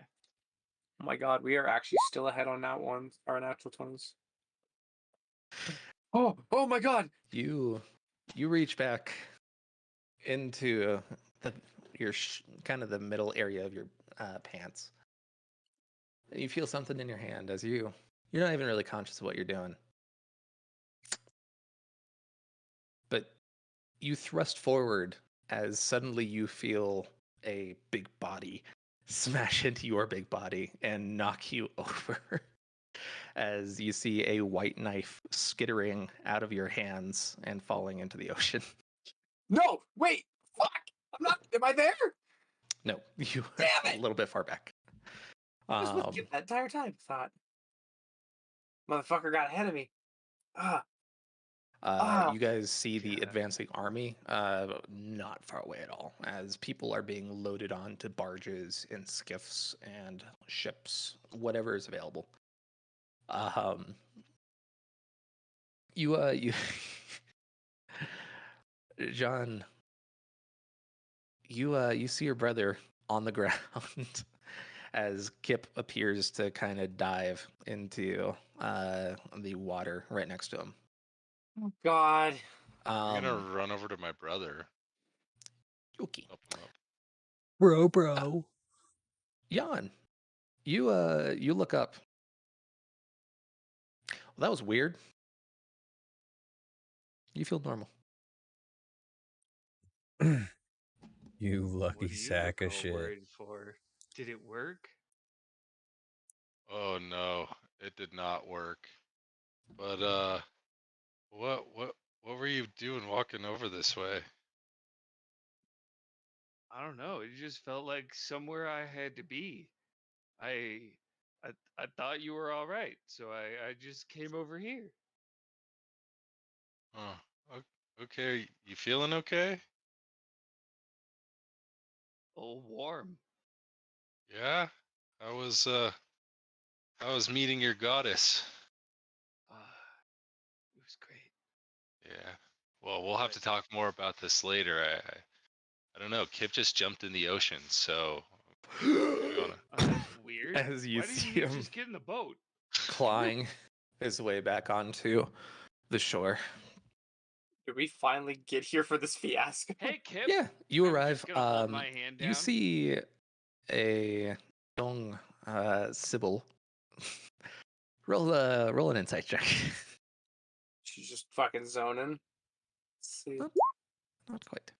Oh my God, we are actually still ahead on nat ones, or natural 20s. Oh my God! You reach back into your kind of the middle area of your pants. You feel something in your hand as you're not even really conscious of what you're doing. But you thrust forward as suddenly you feel a big body smash into your big body and knock you over as you see a white knife skittering out of your hands and falling into the ocean. No! Wait! Fuck! I'm not. Am I there? No, you are Damn a it! little bit far back. I was with you that entire time. Thought. Motherfucker got ahead of me. You guys see the God. advancing army not far away at all, as people are being loaded onto barges and skiffs and ships, whatever is available. You, John, you see your brother on the ground as Kip appears to kind of dive into the water right next to him. Oh God. I'm gonna run over to my brother. Okay. Help him up. Bro. Jan, you look up. Well, that was weird. You feel normal. You What lucky do you sack look of all shit. worried for? Did it work? Oh no, it did not work. But what were you doing walking over this way? I don't know. It just felt like somewhere I had to be. I I thought you were all right, so I just came over here. Oh, okay. You feeling okay? Oh, warm. Yeah. I was meeting your goddess. It was great. Yeah. Well, we'll have to But talk more about this later. I don't know. Kip just jumped in the ocean, so maybe wanna. that's weird. As you Why didn't see he him just get in the boat? clawing his way back onto the shore. Did we finally get here for this fiasco? Hey, Kip. Yeah, you I'm arrive. just gonna hold my hand You down. see a young Sybil. Roll an insight check. She's just fucking zoning. Let's see. Not quite.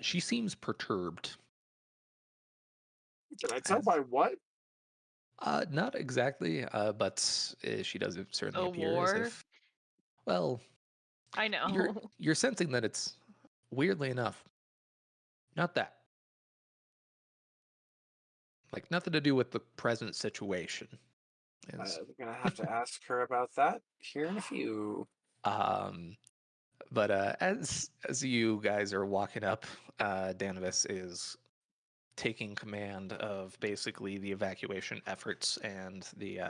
She seems perturbed. Can I tell As- by what? Not exactly, but she does certainly The appear as war? if. Well, I know. you're sensing that it's weirdly enough, not that. Like nothing to do with the present situation. I'm Is gonna have to ask her about that here in a few. um, but as you guys are walking up, Danavis is taking command of basically the evacuation efforts and the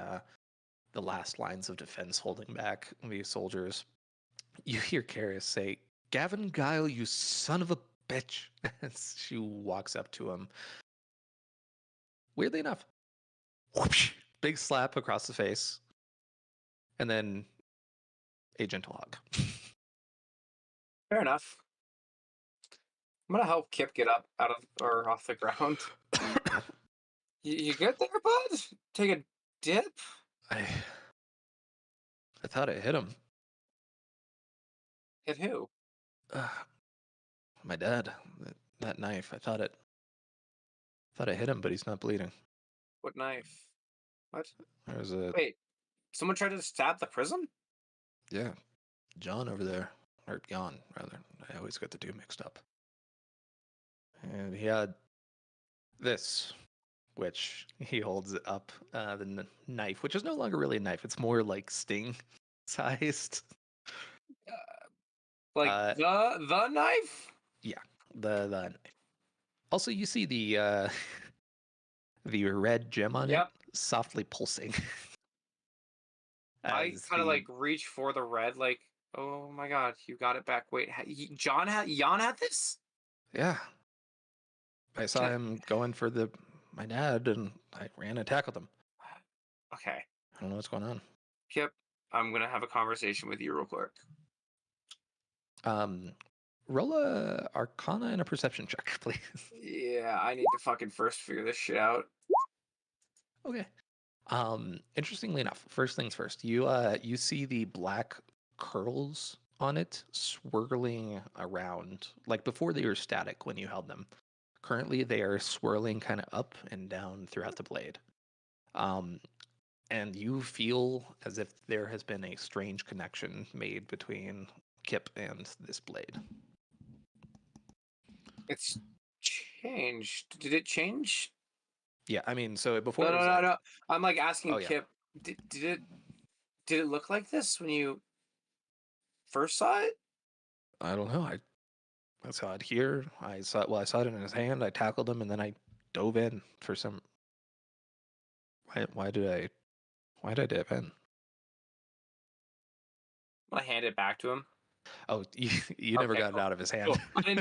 last lines of defense holding back these soldiers. You hear Carius say, "Gavin Guile, you son of a bitch!" As she walks up to him. Weirdly enough, whoosh, big slap across the face, and then a gentle hug. Fair enough. I'm gonna help Kip get up out of or off the ground. You good there, bud? Take a dip? I thought it hit him. Hit who? My dad. That knife. I thought it hit him, but he's not bleeding. What knife? What? There's a Wait, someone tried to stab the prison? yeah, John over there, or Jan rather. I always get the two mixed up. And he had this, which he holds it up, the knife, which is no longer really a knife. It's more like sting sized. Like Uh, the knife? yeah, the knife. Also, you see the the red gem on it Yep. softly pulsing. I As kind of he like reach for the red, like, oh my god, you got it back. Wait, Jan had this? yeah, I saw Can him going for my dad, and I ran and tackled him. Okay, I don't know what's going on. Kip, I'm gonna have a conversation with you real quick. Roll a Arcana and a Perception check, please. Yeah, I need to fucking first figure this shit out. Okay. Interestingly enough, first things first, you see the black curls on it swirling around. Like before they were static when you held them. Currently they are swirling kind of up and down throughout the blade. And you feel as if there has been a strange connection made between Kip and this blade. It's changed. Did it change? Yeah, I mean, so before No, it no, was no, like, no. I'm like asking oh yeah, Kip, did it look like this when you first saw it? I don't know. I saw it here. I saw it in his hand. I tackled him, and then I dove in for some. Why did I dip in? I'm gonna hand it back to him. Oh, you never Okay, got cool. it out of his hand. Cool. I didn't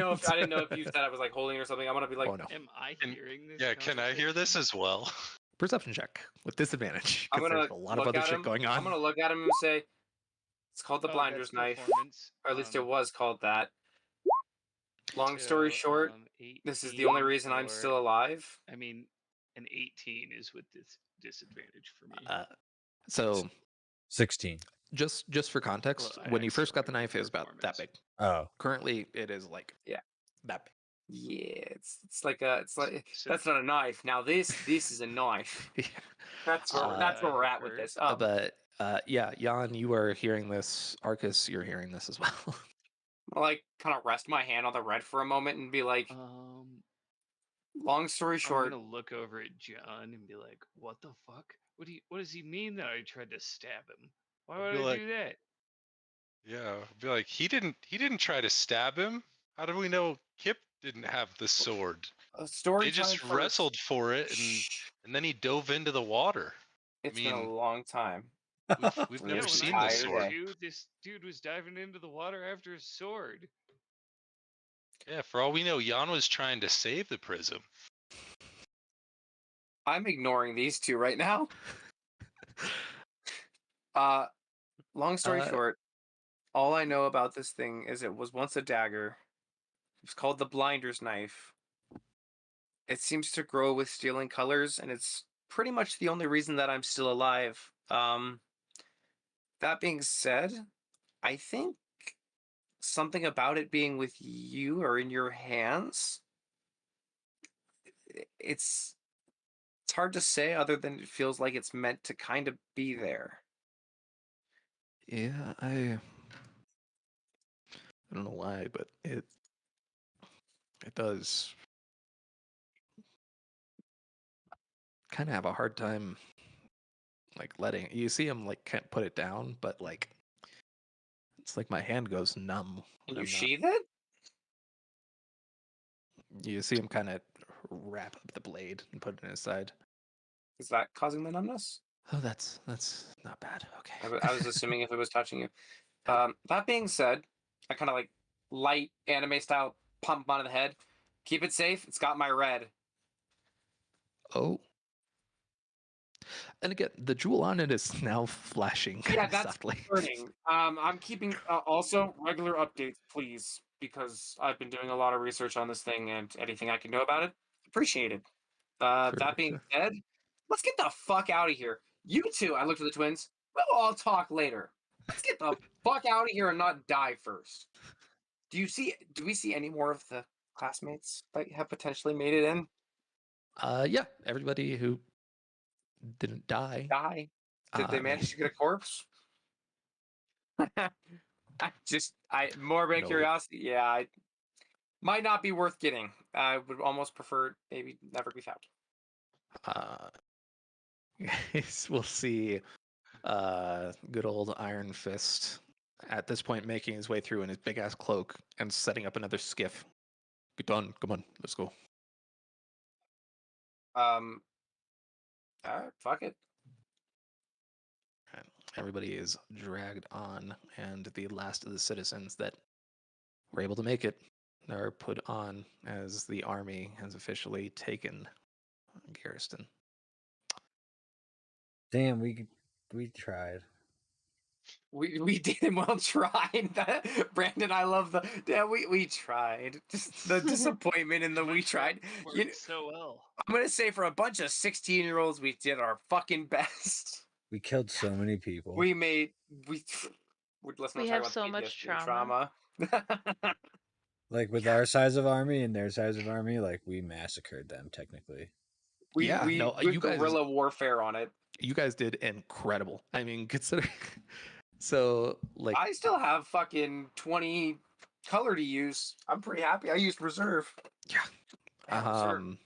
know if you said I was like holding it or something. I'm gonna be like, Oh no. Am I hearing this? Yeah, can I hear this as well? Perception check with disadvantage I'm because gonna there's a lot of look other at shit him. going I'm on. gonna look at him and say, it's called the Oh, blinder's that's knife, performance. or at least it was called that. Long story So, short, this is the only 18 reason I'm or still alive. I mean, an 18 is with this disadvantage for me. So 16. just for context, Well, I when you first got the accidentally knife, it was about that performance. big. Oh. Currently, it is like Yeah. that big. Yeah, it's like So that's not a knife. Now this is a knife. Yeah. That's Uh, where we're at with hurt. this. but yeah, Jan, you are hearing this. Arcus, you're hearing this as well. I'll like kind of rest my hand on the red for a moment and be like, long story I'm short, gonna look over at John and be like, "What the fuck? What does he mean that I tried to stab him? Why I'd would be I like, do that?" yeah, I'd be like, he didn't try to stab him. How do we know Kip didn't have the sword? story They time just first. wrestled for it, Shh. and then he dove into the water. I It's been a mean, long time. we've It Yeah, never was when a I seen the was tired there sword. day. too, this dude was diving into the water after his sword. Yeah, for all we know, Jan was trying to save the prism. I'm ignoring these two right now. Uh, long story uh, short, all I know about this thing is it was once a dagger. It was called the Blinder's Knife. It seems to grow with stealing colors, and it's pretty much the only reason that I'm still alive. That being said, I think something about it being with you or in your hands, it's it's hard to say other than it feels like it's meant to kind of be there. yeah, I don't know why, but it does kind of have a hard time like letting. You see him like can't put it down, but like it's like my hand goes numb Can when you I'm not. sheath it? You see him kind of wrap up the blade and put it in his side. Is that causing the numbness? Oh, that's not bad. Okay. I was assuming if it was touching you. That being said, I kind of like light anime style pump him onto the head. Keep it safe. It's got my red. Oh, and again, the jewel on it is now flashing kind Yeah, of that's softly. concerning. I'm keeping also regular updates, please, because I've been doing a lot of research on this thing and anything I can know about it, appreciate it. That Perfect. being said, let's get the fuck out of here. You two, I looked at the twins. We'll all talk later. Let's get the fuck out of here and not die first. Do we see any more of the classmates that have potentially made it in? Yeah, everybody who didn't die. Die? Did they They manage to get a corpse? I morbid no. curiosity. Yeah, I might not be worth getting. I would almost prefer maybe never be found. Uh, we'll see. Good old Iron Fist at this point making his way through in his big ass cloak and setting up another skiff. Get done. Come on, let's go. Um, all right, fuck it. And everybody is dragged on, and the last of the citizens that were able to make it are put on as the army has officially taken Garriston. Damn, we tried. We did and well tried. Brandon, I love the yeah. We tried. Just the disappointment in the we tried. You know, Worked so well. I'm gonna say for a bunch of 16-year-olds, we did our fucking best. We killed so many people. We made we. Let's not We talk have about so the much PTSD and trauma. trauma. Like with our size of army and their size of army, like we massacred them technically. Yeah, We no, went guerrilla warfare on it. you guys did incredible. I mean, consider so like I still have fucking 20 color to use. I'm pretty happy. I used reserve. yeah. Man, reserve.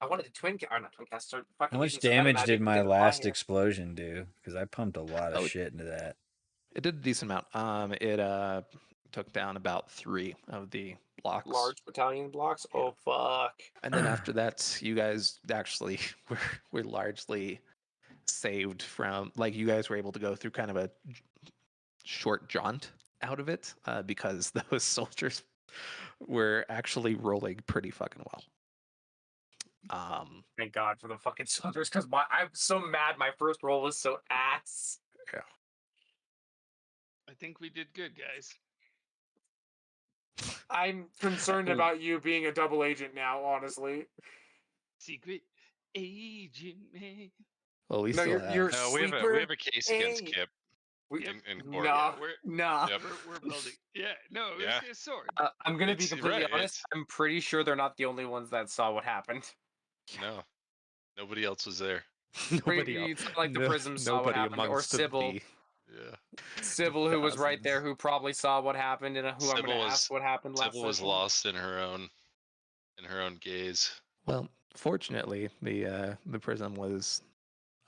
I wanted the twin or not twin cast. Start fucking How much using some meta damage did magic, but my didn't apply last here. explosion do? Because I pumped a lot of Oh, shit into that. it did a decent amount. It took down about 3 of the blocks. Large battalion blocks. Yeah. Oh fuck. And then after that, you guys actually were largely saved from like you guys were able to go through kind of a short jaunt out of it because those soldiers were actually rolling pretty fucking well. Thank God for the fucking soldiers, because I'm so mad. My first roll was so ass. Yeah. I think we did good, guys. I'm concerned about you being a double agent now. Honestly. Secret agent man. Well, we No, still you're have. No, we sleeper. have a case against Hey. Kip. Yep. in court. Nah, Yeah, nah. Yep. we're building. Yeah, no, it was Yeah. a sword. I'm gonna be It's completely right. honest. I'm pretty sure they're not the only ones that saw what happened. No, nobody else was there. Nobody else. It's not like the No, Prism saw what nobody happened, or amongst Sybil. the Sybil, who was right there, thousands. who probably saw what happened, and who I'm Sybil gonna ask was what happened last Sybil was session. lost in her own gaze. Well, fortunately, the prism was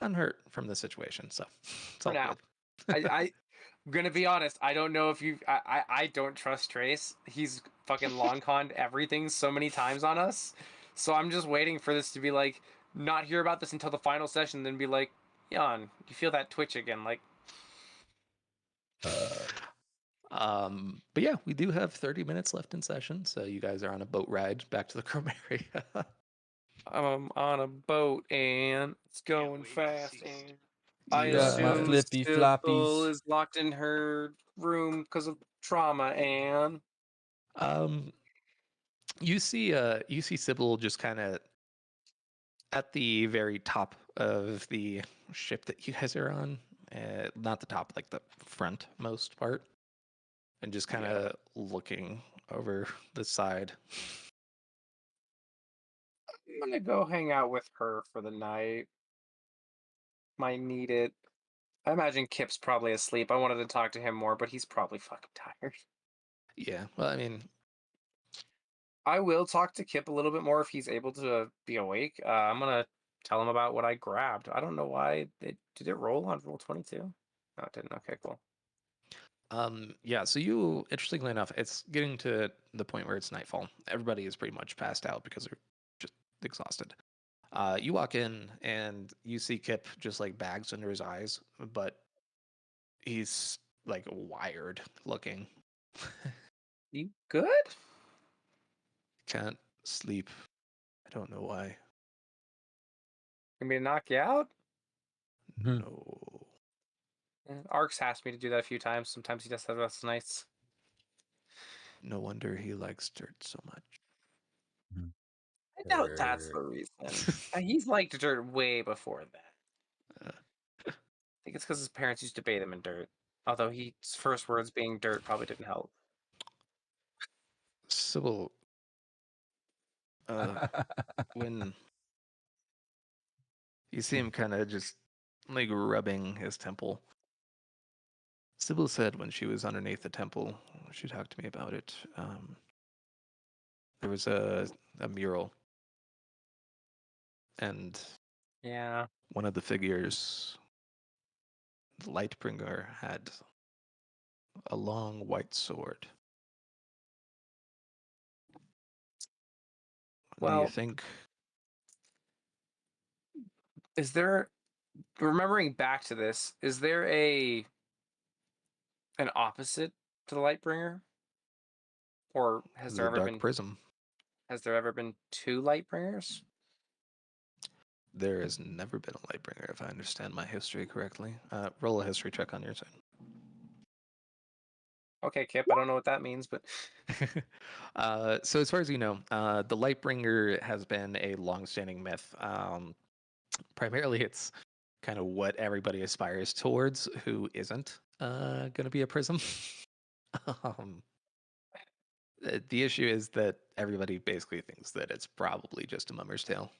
unhurt from the situation, so it's For all now. good. I'm gonna be honest. I don't know if you. I don't trust Trace. He's fucking long conned everything so many times on us. So I'm just waiting for this to be like, not hear about this until the final session, then be like, Jan, you feel that twitch again? Like, But yeah, we do have 30 minutes left in session, so you guys are on a boat ride back to the Chromaria. I'm on a boat and it's going wait to fast, see and I Yeah. Got my assume flippy Sybil floppies. is locked in her room because of trauma, and Um, you see Sybil just kind of at the very top of the ship that you guys are on, not the top, like the front most part, and just kind of looking over the side. I'm gonna go hang out with her for the night. Might need it. I imagine Kip's probably asleep. I wanted to talk to him more, but he's probably fucking tired. Yeah, well, I mean, I will talk to Kip a little bit more if he's able to be awake. I'm gonna tell him about what I grabbed. I don't know why did it roll on roll 22? No, it didn't. Okay, cool. yeah. So you, interestingly enough, it's getting to the point where it's nightfall. Everybody is pretty much passed out because they're just exhausted. You walk in and you see Kip just like bags under his eyes, but he's like wired looking. You good? Can't sleep. I don't know why. You mean to knock you out? No. Arx asked me to do that a few times. Sometimes he does have us nights. No wonder he likes dirt so much. I doubt that's the reason. He's liked dirt way before that. I think it's because his parents used to bathe him in dirt. Although his first words being dirt probably didn't help. Sybil, when you see him kind of just like rubbing his temple, Sybil said when she was underneath the temple, she talked to me about it. There was a mural, and Yeah. one of the figures, the Lightbringer, had a long white sword. Do you Well, think is there, remembering back to this, is there an opposite to the Lightbringer? Or the Dark Prism? has there ever been two Lightbringers? There has never been a Lightbringer, if I understand my history correctly. Roll a history check on your side. Okay, Kip, I don't know what that means, but So as far as you know, the Lightbringer has been a long-standing myth. Primarily, it's kind of what everybody aspires towards who isn't going to be a prism. um, the issue is that everybody basically thinks that it's probably just a mummer's tale.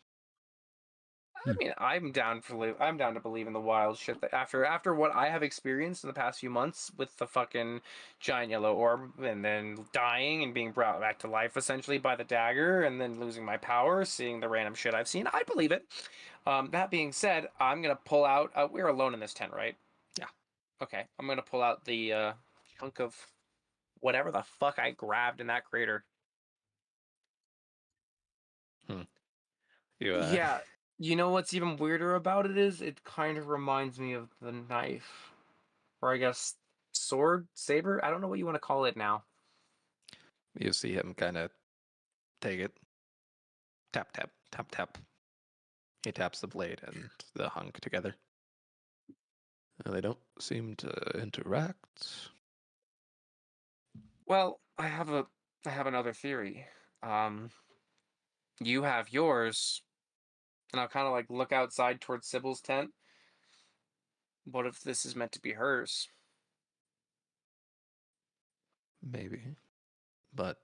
I mean, I'm down to believe in the wild shit that after what I have experienced in the past few months with the fucking giant yellow orb, and then dying and being brought back to life essentially by the dagger, and then losing my power, seeing the random shit I've seen, I believe it. That being said, I'm gonna pull out. We're alone in this tent, right? Yeah. Okay, I'm gonna pull out the chunk of whatever the fuck I grabbed in that crater. You, Yeah, you know what's even weirder about it is it kind of reminds me of the knife, or I guess sword, saber. I don't know what you want to call it now. you see him kind of take it, tap, tap, tap, tap. He taps the blade and the hunk together. They don't seem to interact. Well, I have another theory. Um, you have yours, and I'll kind of like look outside towards Sybil's tent. What if this is meant to be hers? Maybe. But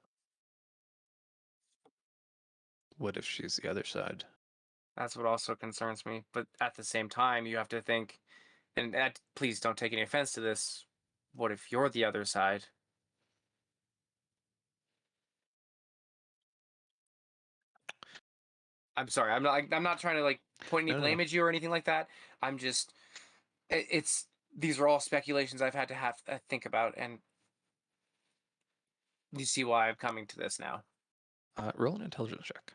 what if she's the other side? That's what also concerns me. But at the same time, you have to think, and please don't take any offense to this. What if you're the other side? I'm sorry. I'm not trying to like point any No, no, blame no. at you or anything like that. I'm just. It's these are all speculations I've had to have think about, and you see why I'm coming to this now. Roll an intelligence check.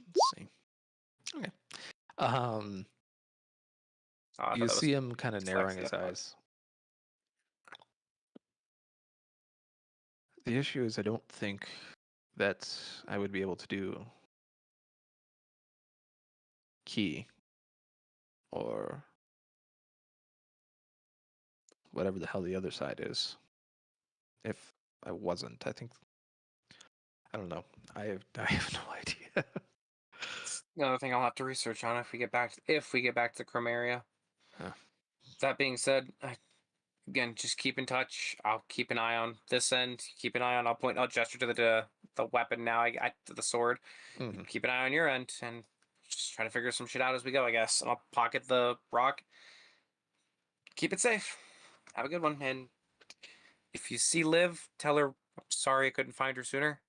Let's see. Okay. Oh, I thought You that was see him kind of narrowing dyslexia. his eyes. The issue is I don't think that I would be able to do key or whatever the hell the other side is. If I wasn't, I think I don't know. I have no idea. Another thing I'll have to research on if we get back to Chromaria. Huh. That being said, again, just keep in touch. I'll keep an eye on this end. Keep an eye on. I'll gesture to the weapon now. To the sword. Mhm. Keep an eye on your end and just try to figure some shit out as we go. I guess. And I'll pocket the rock. Keep it safe. Have a good one. And if you see Liv, tell her I'm sorry I couldn't find her sooner.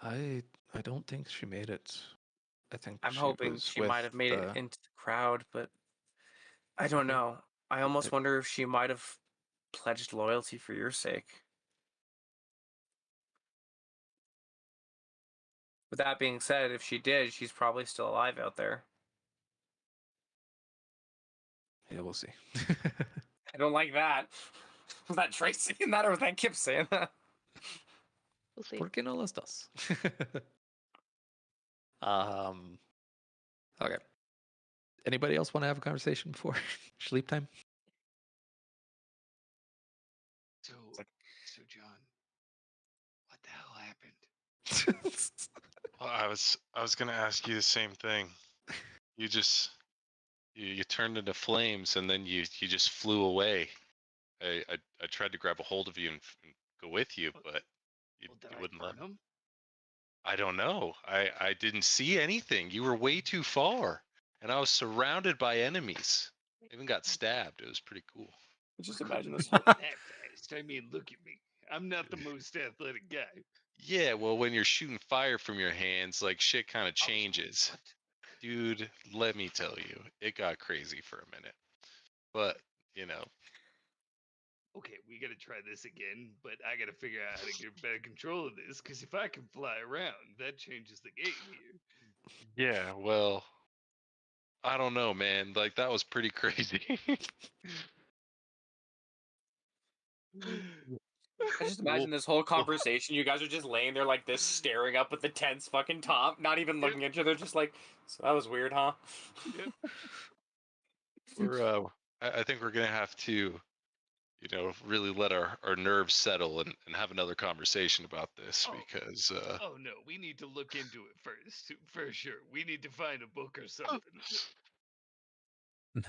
I don't think she made it. I think I'm she hoping was she with might have made it the. into the crowd, but I don't Okay. know. I almost wonder if she might have pledged loyalty for your sake. With that being said, if she did, she's probably still alive out there. Yeah, we'll see. I don't like that. Was that Trace saying that, or was that Kip saying that? We'll see. ¿Por qué no las dos? um. Okay. Anybody else want to have a conversation before sleep time? So, John, what the hell happened? Well, I was gonna ask you the same thing. You just you turned into flames and then you just flew away. I tried to grab a hold of you and go with you, but you, Well, did you I wouldn't let burn me. him? I don't know. I didn't see anything. You were way too far, and I was surrounded by enemies. I even got stabbed. It was pretty cool. Just imagine this. That fast. I mean, look at me. I'm not the most athletic guy. Yeah, well, when you're shooting fire from your hands, like shit kind of I was- changes. What? Dude, let me tell you, it got crazy for a minute. But, you know, Okay, we gotta try this again, but I gotta figure out how to get better control of this, because if I can fly around, that changes the game here. yeah, well, I don't know, man. Like, that was pretty crazy. I just We'll, imagine this whole we'll, conversation. You guys are just laying there like this, staring up at the tent's fucking top, not even looking at each other, just like, so that was weird, huh? Yep. I think we're gonna have to, really let our nerves settle and have another conversation about this Oh. because, Oh no, we need to look into it first, for sure. We need to find a book or something.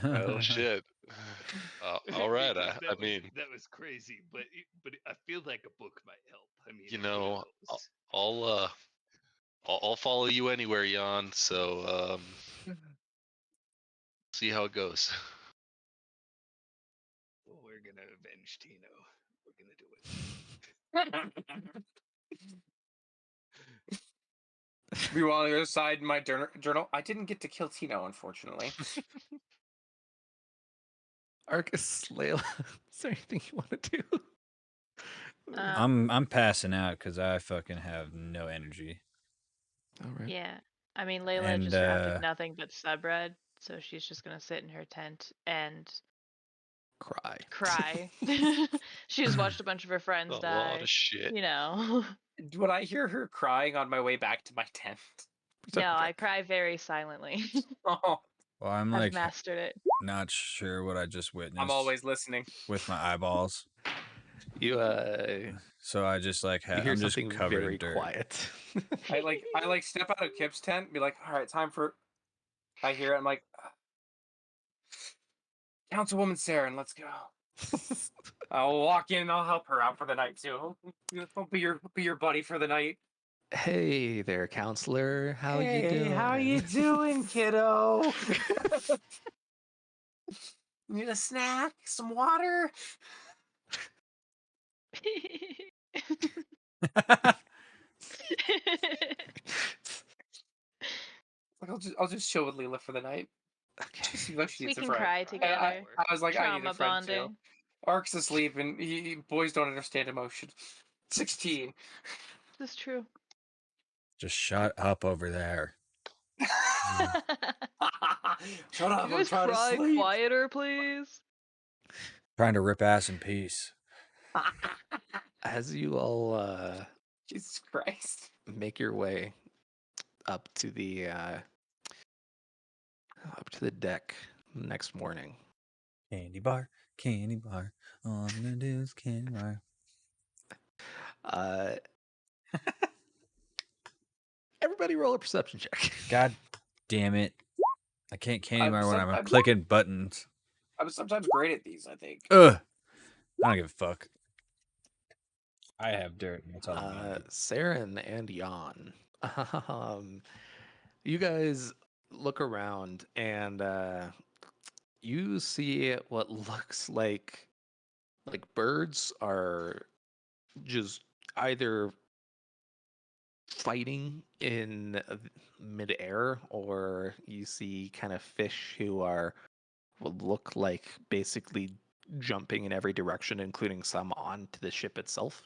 well, shit. All right. Because I mean, that was crazy, but I feel like a book might help. I mean, you who know, knows? I'll uh, I'll follow you anywhere, Jan. So, see how it goes. Well, we're gonna avenge Tino. We're gonna do it. Meanwhile, on the other side, in my journal, I didn't get to kill Tino, unfortunately. Arcus, Layla, is there anything you want to do? I'm passing out because I fucking have no energy. All right. Yeah. I mean, Layla And just drafted nothing but subbread, so she's just gonna sit in her tent and Cry. cry. She just watched a bunch of her friends A lot die. of shit. You know. Would I hear her crying on my way back to my tent? No, I cry very silently. Oh, well, I'm I've like mastered it. not sure what I just witnessed I'm always listening. with my eyeballs. You So I just like you hear I'm just something covered very in dirt. quiet. I like step out of Kip's tent and be like, all right, time for. I hear it. I'm like, Councilwoman Sarah, let's go. I'll walk in and I'll help her out for the night too. I'll be your buddy for the night. Hey there, counselor. How you Hey, doing? how you doing, kiddo? Need a snack? Some water? Like I'll just chill with Leela for the night. Okay. She seems like she We needs a can friend. cry And together. I was like, I need Trauma a friend too. bonding. Ark's asleep, and boys don't understand emotion. 16. This is true. Just shut up over there. Shut up! You I'm guys trying to cry sleep. quieter, please. Trying to rip ass in peace. As you all Jesus Christ. make your way up to the deck next morning, Candy bar, candy bar. All I'm gonna do is candy bar. uh, everybody roll a perception check. God damn it. I can't candy I'm bar when I'm sometimes- clicking buttons. I'm sometimes great at these, I think. Ugh. I don't give a fuck. I have dirt. That's all that matters. Saren and Jan, you guys look around and you see what looks like birds are just either fighting in midair, or you see kind of fish who are what look like basically jumping in every direction, including some onto the ship itself.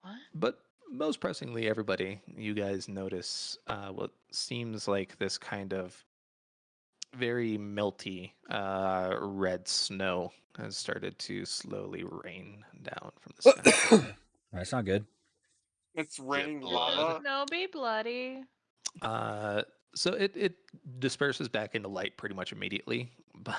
What? But most pressingly, everybody, you guys notice what seems like this kind of very melty red snow has started to slowly rain down from the sky. That's not good. It's raining blood? lava. No, be bloody. So it disperses back into light pretty much immediately, but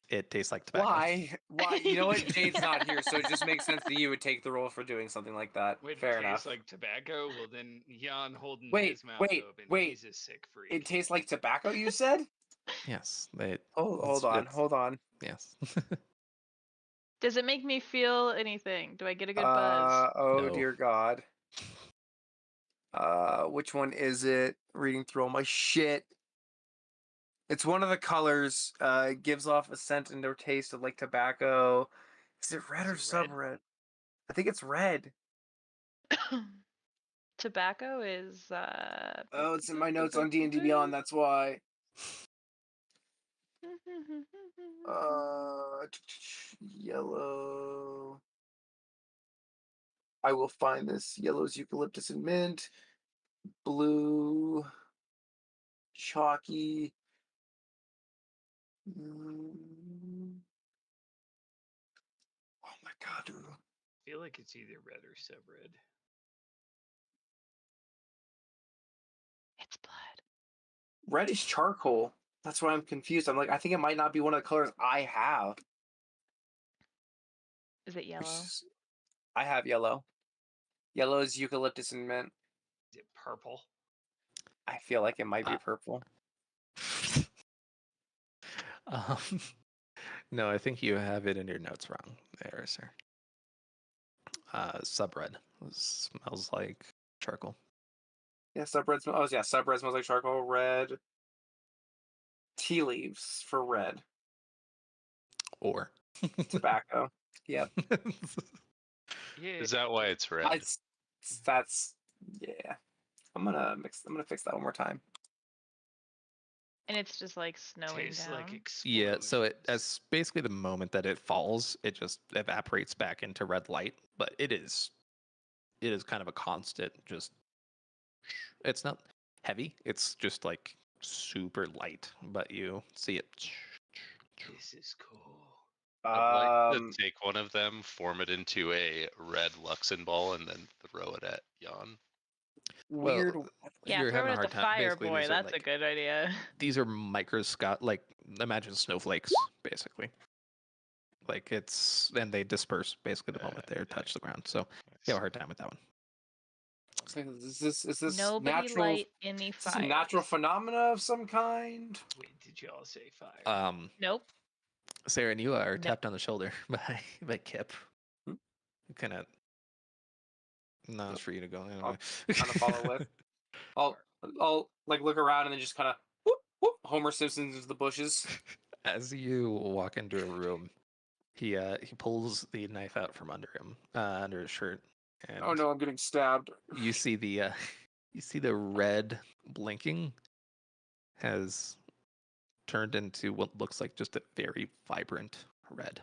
it tastes like tobacco. Why? Why? You know what? Jade's not here, so it just makes sense that you would take the role for doing something like that. When Fair it tastes enough. like tobacco, well then Jan holding Wait, his mouth wait, open. wait. He's a sick freak. It tastes like tobacco, you said? Yes. Hold on, hold on. Yes. Does it make me feel anything? Do I get a good buzz? Oh No. dear God. Which one is it? Reading through all my shit. It's one of the colors. It gives off a scent and or taste of like tobacco. Is it red or Is it red? sub-red? I think it's red. Tobacco is Oh, it's in my notes on D&D Beyond, that's why. Yellow. I will find this. Yellow is eucalyptus and mint. Blue. Chalky. Oh my God, dude. I feel like it's either red or sub-red. It's blood. Red is charcoal. That's why I'm confused. I'm like, I think it might not be one of the colors I have. Is it yellow? I have yellow. Yellow is eucalyptus and mint. Is it purple? I feel like it might be purple. um, no, I think you have it in your notes wrong there, sir. Sub-red smells like charcoal. Yeah, sub-red smells. Oh, yeah, sub-red smells like charcoal. Red. Tea leaves for red. Or Tobacco. Yep. Yeah. Is that why it's red? That's yeah. I'm gonna fix that one more time. And it's just like snowing Tastes down. like Yeah, so explosions. as basically the moment that it falls, it just evaporates back into red light. But it is kind of a constant. Just it's not heavy. It's just like super light, but you see it. This is cool. I'd like to take one of them, form it into a red Luxon ball, and then throw it at Jan. Weird. Well, Yeah, you're throw having it a at the hard time. fire Basically, boy. these are That's a like good idea. these are microscopic. Like imagine snowflakes, basically. Like it's and they disperse basically the moment they touch the ground. So you have a hard time with that one. Is this Nobody natural? light any Is this a natural fires. phenomena of some kind? Wait, did y'all say fire? Nope. Sarah, and you are No. tapped on the shoulder by Kip. Hmm? Kind of nods for you to go. I'll kind of follow with. I'll like look around and then just kind of whoop whoop Homer Simpson into the bushes. As you walk into a room, he pulls the knife out from under him, under his shirt, and Oh no, I'm getting stabbed. you see the you see the red blinking has turned into what looks like just a very vibrant red.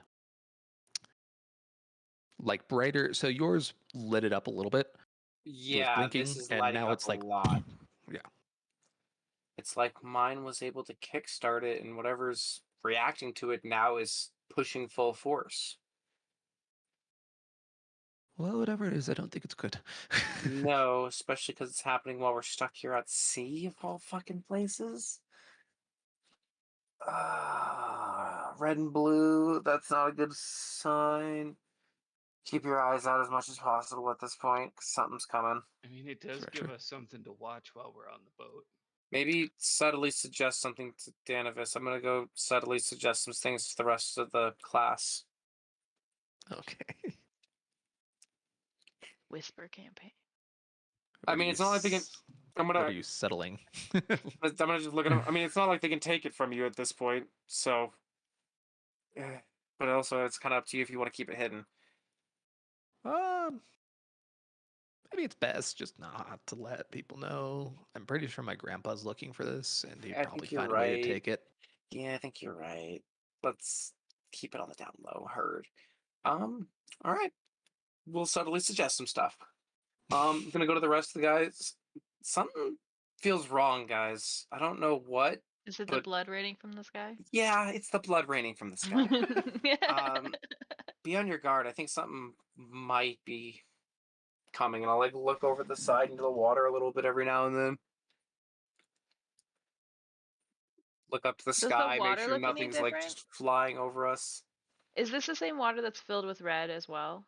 Like brighter, so yours lit it up a little bit. It was Yeah, blinking, this is and lighting now up it's a like, lot. yeah. It's like mine was able to kickstart it, and whatever's reacting to it now is pushing full force. Well, whatever it is, I don't think it's good. No, especially because it's happening while we're stuck here at sea, of all fucking places. Red and blue, that's not a good sign. Keep your eyes out as much as possible at this point, 'cause something's coming. I mean, it does For give sure. us something to watch while we're on the boat. Maybe subtly suggest something to Danavis. I'm gonna go subtly suggest some things to the rest of the class. Okay. Whisper campaign. I What are mean, you it's not like they can. s- I'm What gonna. are you settling? I'm gonna just look at them. I mean, it's not like they can take it from you at this point. So, but also, it's kind of up to you if you want to keep it hidden. um, Maybe it's best just not to let people know. I'm pretty sure my grandpa's looking for this, and he'd I probably think you're find a way to right. take it. Yeah, I think you're right. Let's keep it on the down low. Heard. All right. We'll subtly suggest some stuff. I'm gonna go to the rest of the guys. Something feels wrong, guys. I don't know what, Is it the but blood raining from the sky? yeah, it's the blood raining from the sky. Be on your guard. I think something might be coming, and I'll like look over the side into the water a little bit every now and then. Look up to the Does the sky, make water sure look any nothing's like different? just flying over us. Is this the same water that's filled with red as well?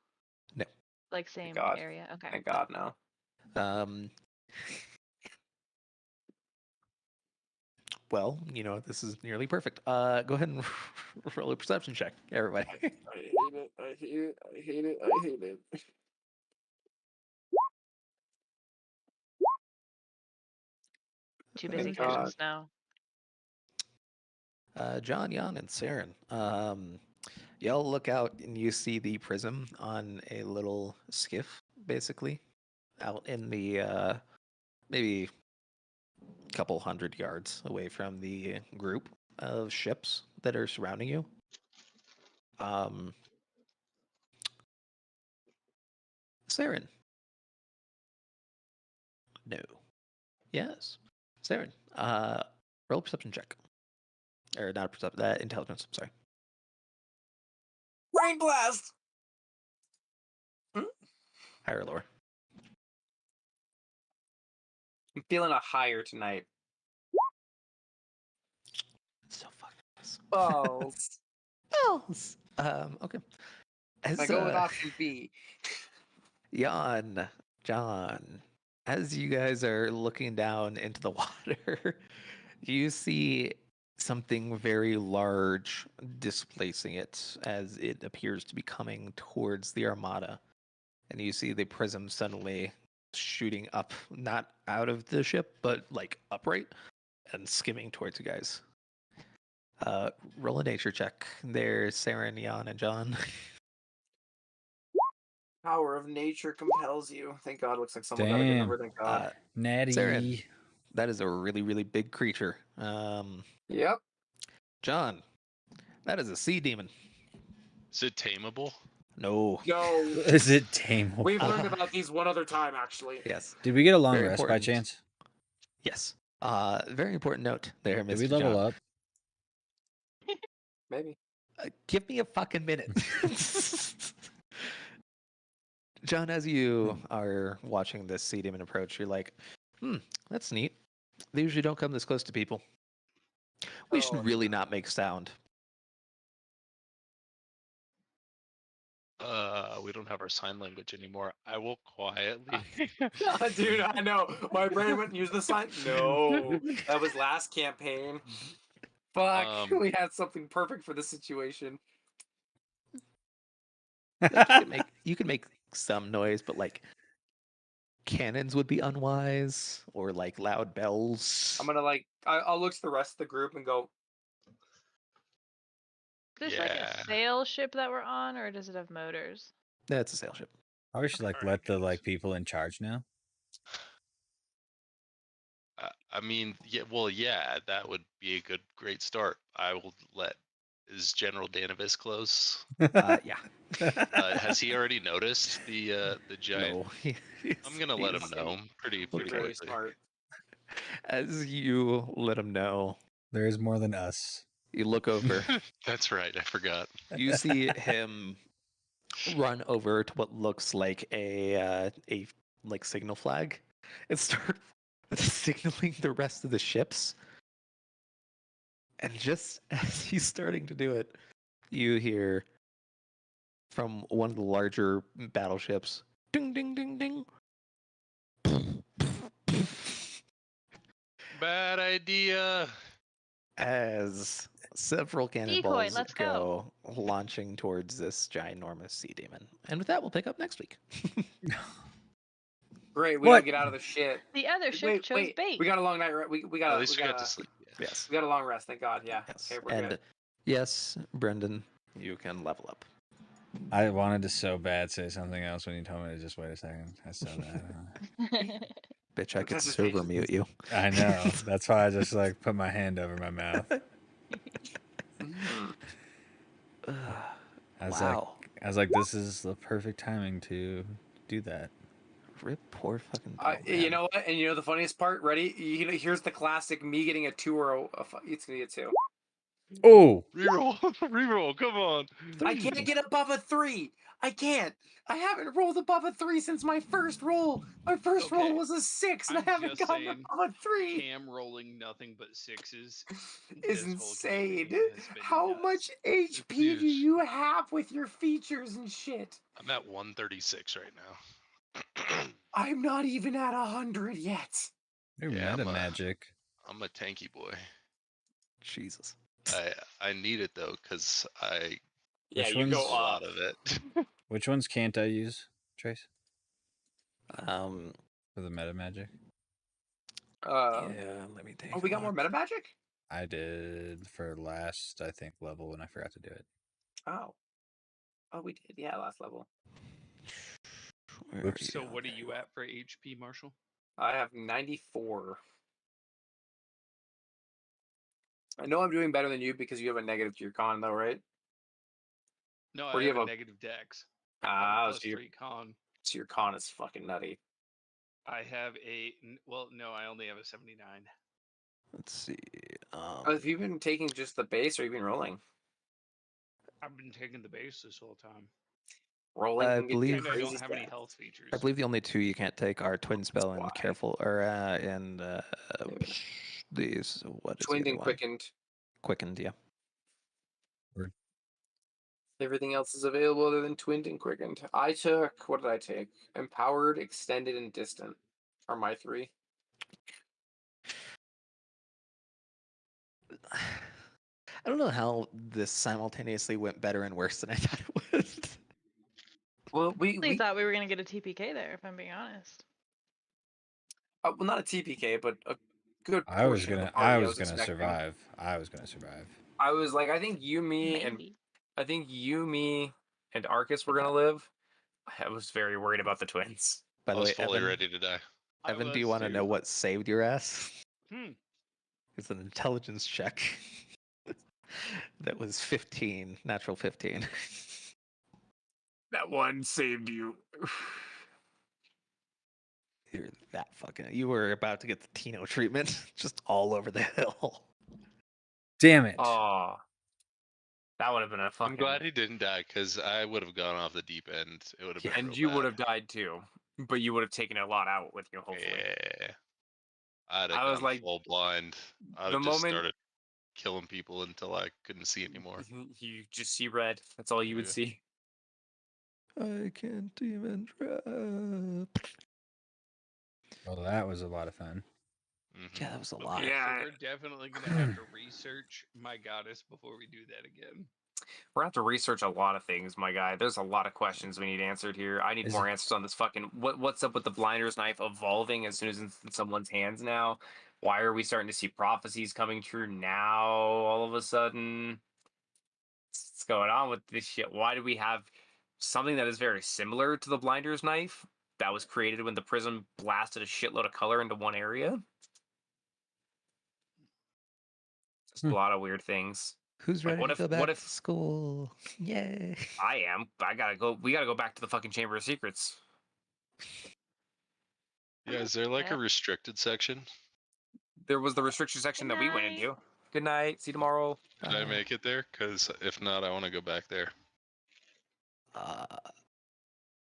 No. Like Thank same God. area? Okay. Thank God, no. Um. Well, this is nearly perfect. Go ahead and roll a perception check, everybody. I hate it. I hate it. I hate it. I hate it. Too busy Thank catching God. snow. John, Jan, and Saren. Y'all look out and you see the prism on a little skiff, basically, out in the maybe a couple 100 yards away from the group of ships that are surrounding you. Saren. No. Yes. Saren. Roll a perception check. Or not a perception, intelligence, I'm sorry. Rain blast. Higher or lower? I'm feeling a higher tonight. So fucking nice. Balls. Balls. Okay. I go with option B. Jan, John, as you guys are looking down into the water, you see something very large displacing it as it appears to be coming towards the armada. And you see the prism suddenly shooting up, not out of the ship, but like upright and skimming towards you guys. Roll a nature check. There's Sarah, Jan, and John. Power of nature compels you. Thank God. Looks like someone got a good Damn. number. Thank God. Natty. Saren, that is a really, really big creature. Yep. John, that is a sea demon. Is it tameable? No. No. Is it tameable? We've learned about these one other time, actually. Yes. Did we get a long Very rest by important. chance? Yes. Very important note there, Mr. Did we level John. up? Maybe. Give me a fucking minute. John, as you are watching this sea demon approach, you're like, that's neat. They usually don't come this close to people. We should really not make sound. We don't have our sign language anymore. I will quietly. Dude, I know. My brain went use the sign. No. That was last campaign. Fuck, we had something perfect for this situation. Like you can make some noise, but like cannons would be unwise, or like loud bells. I'm gonna I'll look to the rest of the group and go. Is this like a sail ship that we're on, or does it have motors? That's a sail ship. I should like let the like people in charge know. I mean, yeah, that would be a great start. I will let. Is General Danavis close? Yeah. Has he already noticed the giant? No, I'm gonna let him know pretty Really quickly. smart. As you let him know, There is more than us. you look over. That's right. I forgot. You see him run over to what looks like a like signal flag and start signaling the rest of the ships. And just as he's starting to do it, you hear from one of the larger battleships, ding ding ding ding. Bad idea. As several Decoy, cannonballs let's go launching towards this ginormous sea demon. And with that, we'll pick up next week. Great, we don't get out of the shit. The other ship chose bait. We got a long night. We got. At least we got to sleep. Yes. We got a long rest. Thank God. Yeah. Yes. Okay, we're And good. yes, Brendan, you can level up. I wanted to so bad say something else when you told me to just wait a second. That's so bad. Bitch, I could server mute you. I know. That's why I just like put my hand over my mouth. I was like, this is the perfect timing to do that. Rip poor fucking you know what? And you know the funniest part? Ready? Here's the classic me getting a 2 or a it's gonna get 2. Oh! Reroll. Reroll. Come on. 3. I can't get above a 3. I can't. I haven't rolled above a 3 since my first roll. My first roll was a 6, and I haven't gotten above a 3. Cam rolling nothing but 6s is insane. How much HP do you have with your features and shit? I'm at 136 right now. I'm not even at 100 yet. You're meta magic. I'm a tanky boy. Jesus. I need it though, because you go a lot of it. Which ones can't I use, Trace? For the meta magic. Yeah, let me think. Oh, we got more meta magic? I did for last, I think, level, and I forgot to do it. Oh, we did. Yeah, last level. So what are you at for HP, Marshall? I have 94. I know I'm doing better than you because you have a negative to your con, though, right? No, I have a negative dex. So +3 con. So your con is fucking nutty. I have no, I only have a 79. Let's see. Have you been taking just the base, or have you been rolling? I've been taking the base this whole time. Rolling. I believe I don't have any health features. I believe the only 2 you can't take are Twin Spell and Careful, or and these. What is Twinned the and other Quickened. One? Quickened, yeah. Everything else is available other than Twinned and Quickened. I took, what did I take? Empowered, Extended, and Distant are my 3. I don't know how this simultaneously went better and worse than I thought it would. Well, we thought we were going to get a TPK there, if I'm being honest. Well, not a TPK, but a good portion I was gonna expecting. survive. I was gonna survive. I was like, I think you, me, and Arcus were gonna live. I was very worried about the twins. By the way, fully ready to die. Evan, do you want to know what saved your ass? Hmm. It's an intelligence check. That was 15, natural 15. That one saved you. You're that fucking. You were about to get the Tino treatment, just all over the hill. Damn it! Oh, that would have been a fucking. I'm glad he didn't die, because I would have gone off the deep end. It would have been. And you would have died too, but you would have taken a lot out with you, hopefully. Yeah. I was like full blind. I would just started killing people until I couldn't see anymore. You just see red. That's all you would see. I can't even drop. Well, that was a lot of fun. Yeah, that was a Okay, lot. Yeah. so we're definitely gonna have to research my goddess before we do that again. We're gonna have to research a lot of things, my guy. There's a lot of questions we need answered here. I need Is more it- answers on this fucking what's up with the blinder's knife evolving as soon as it's in someone's hands now? Why are we starting to see prophecies coming true now all of a sudden? What's going on with this shit? Why do we have something that is very similar to the blinder's knife that was created when the prism blasted a shitload of color into one area? Just a Hmm. lot of weird things. Who's Like ready to go back what if to school? Yay! I am? I gotta go. We gotta go back to the fucking Chamber of Secrets. Yeah, is there like a Yep. restricted section? There was the restriction section Good that we went night. into. Good night. See you tomorrow. Can I Bye. make it there? Because if not, I want to go back there. Uh,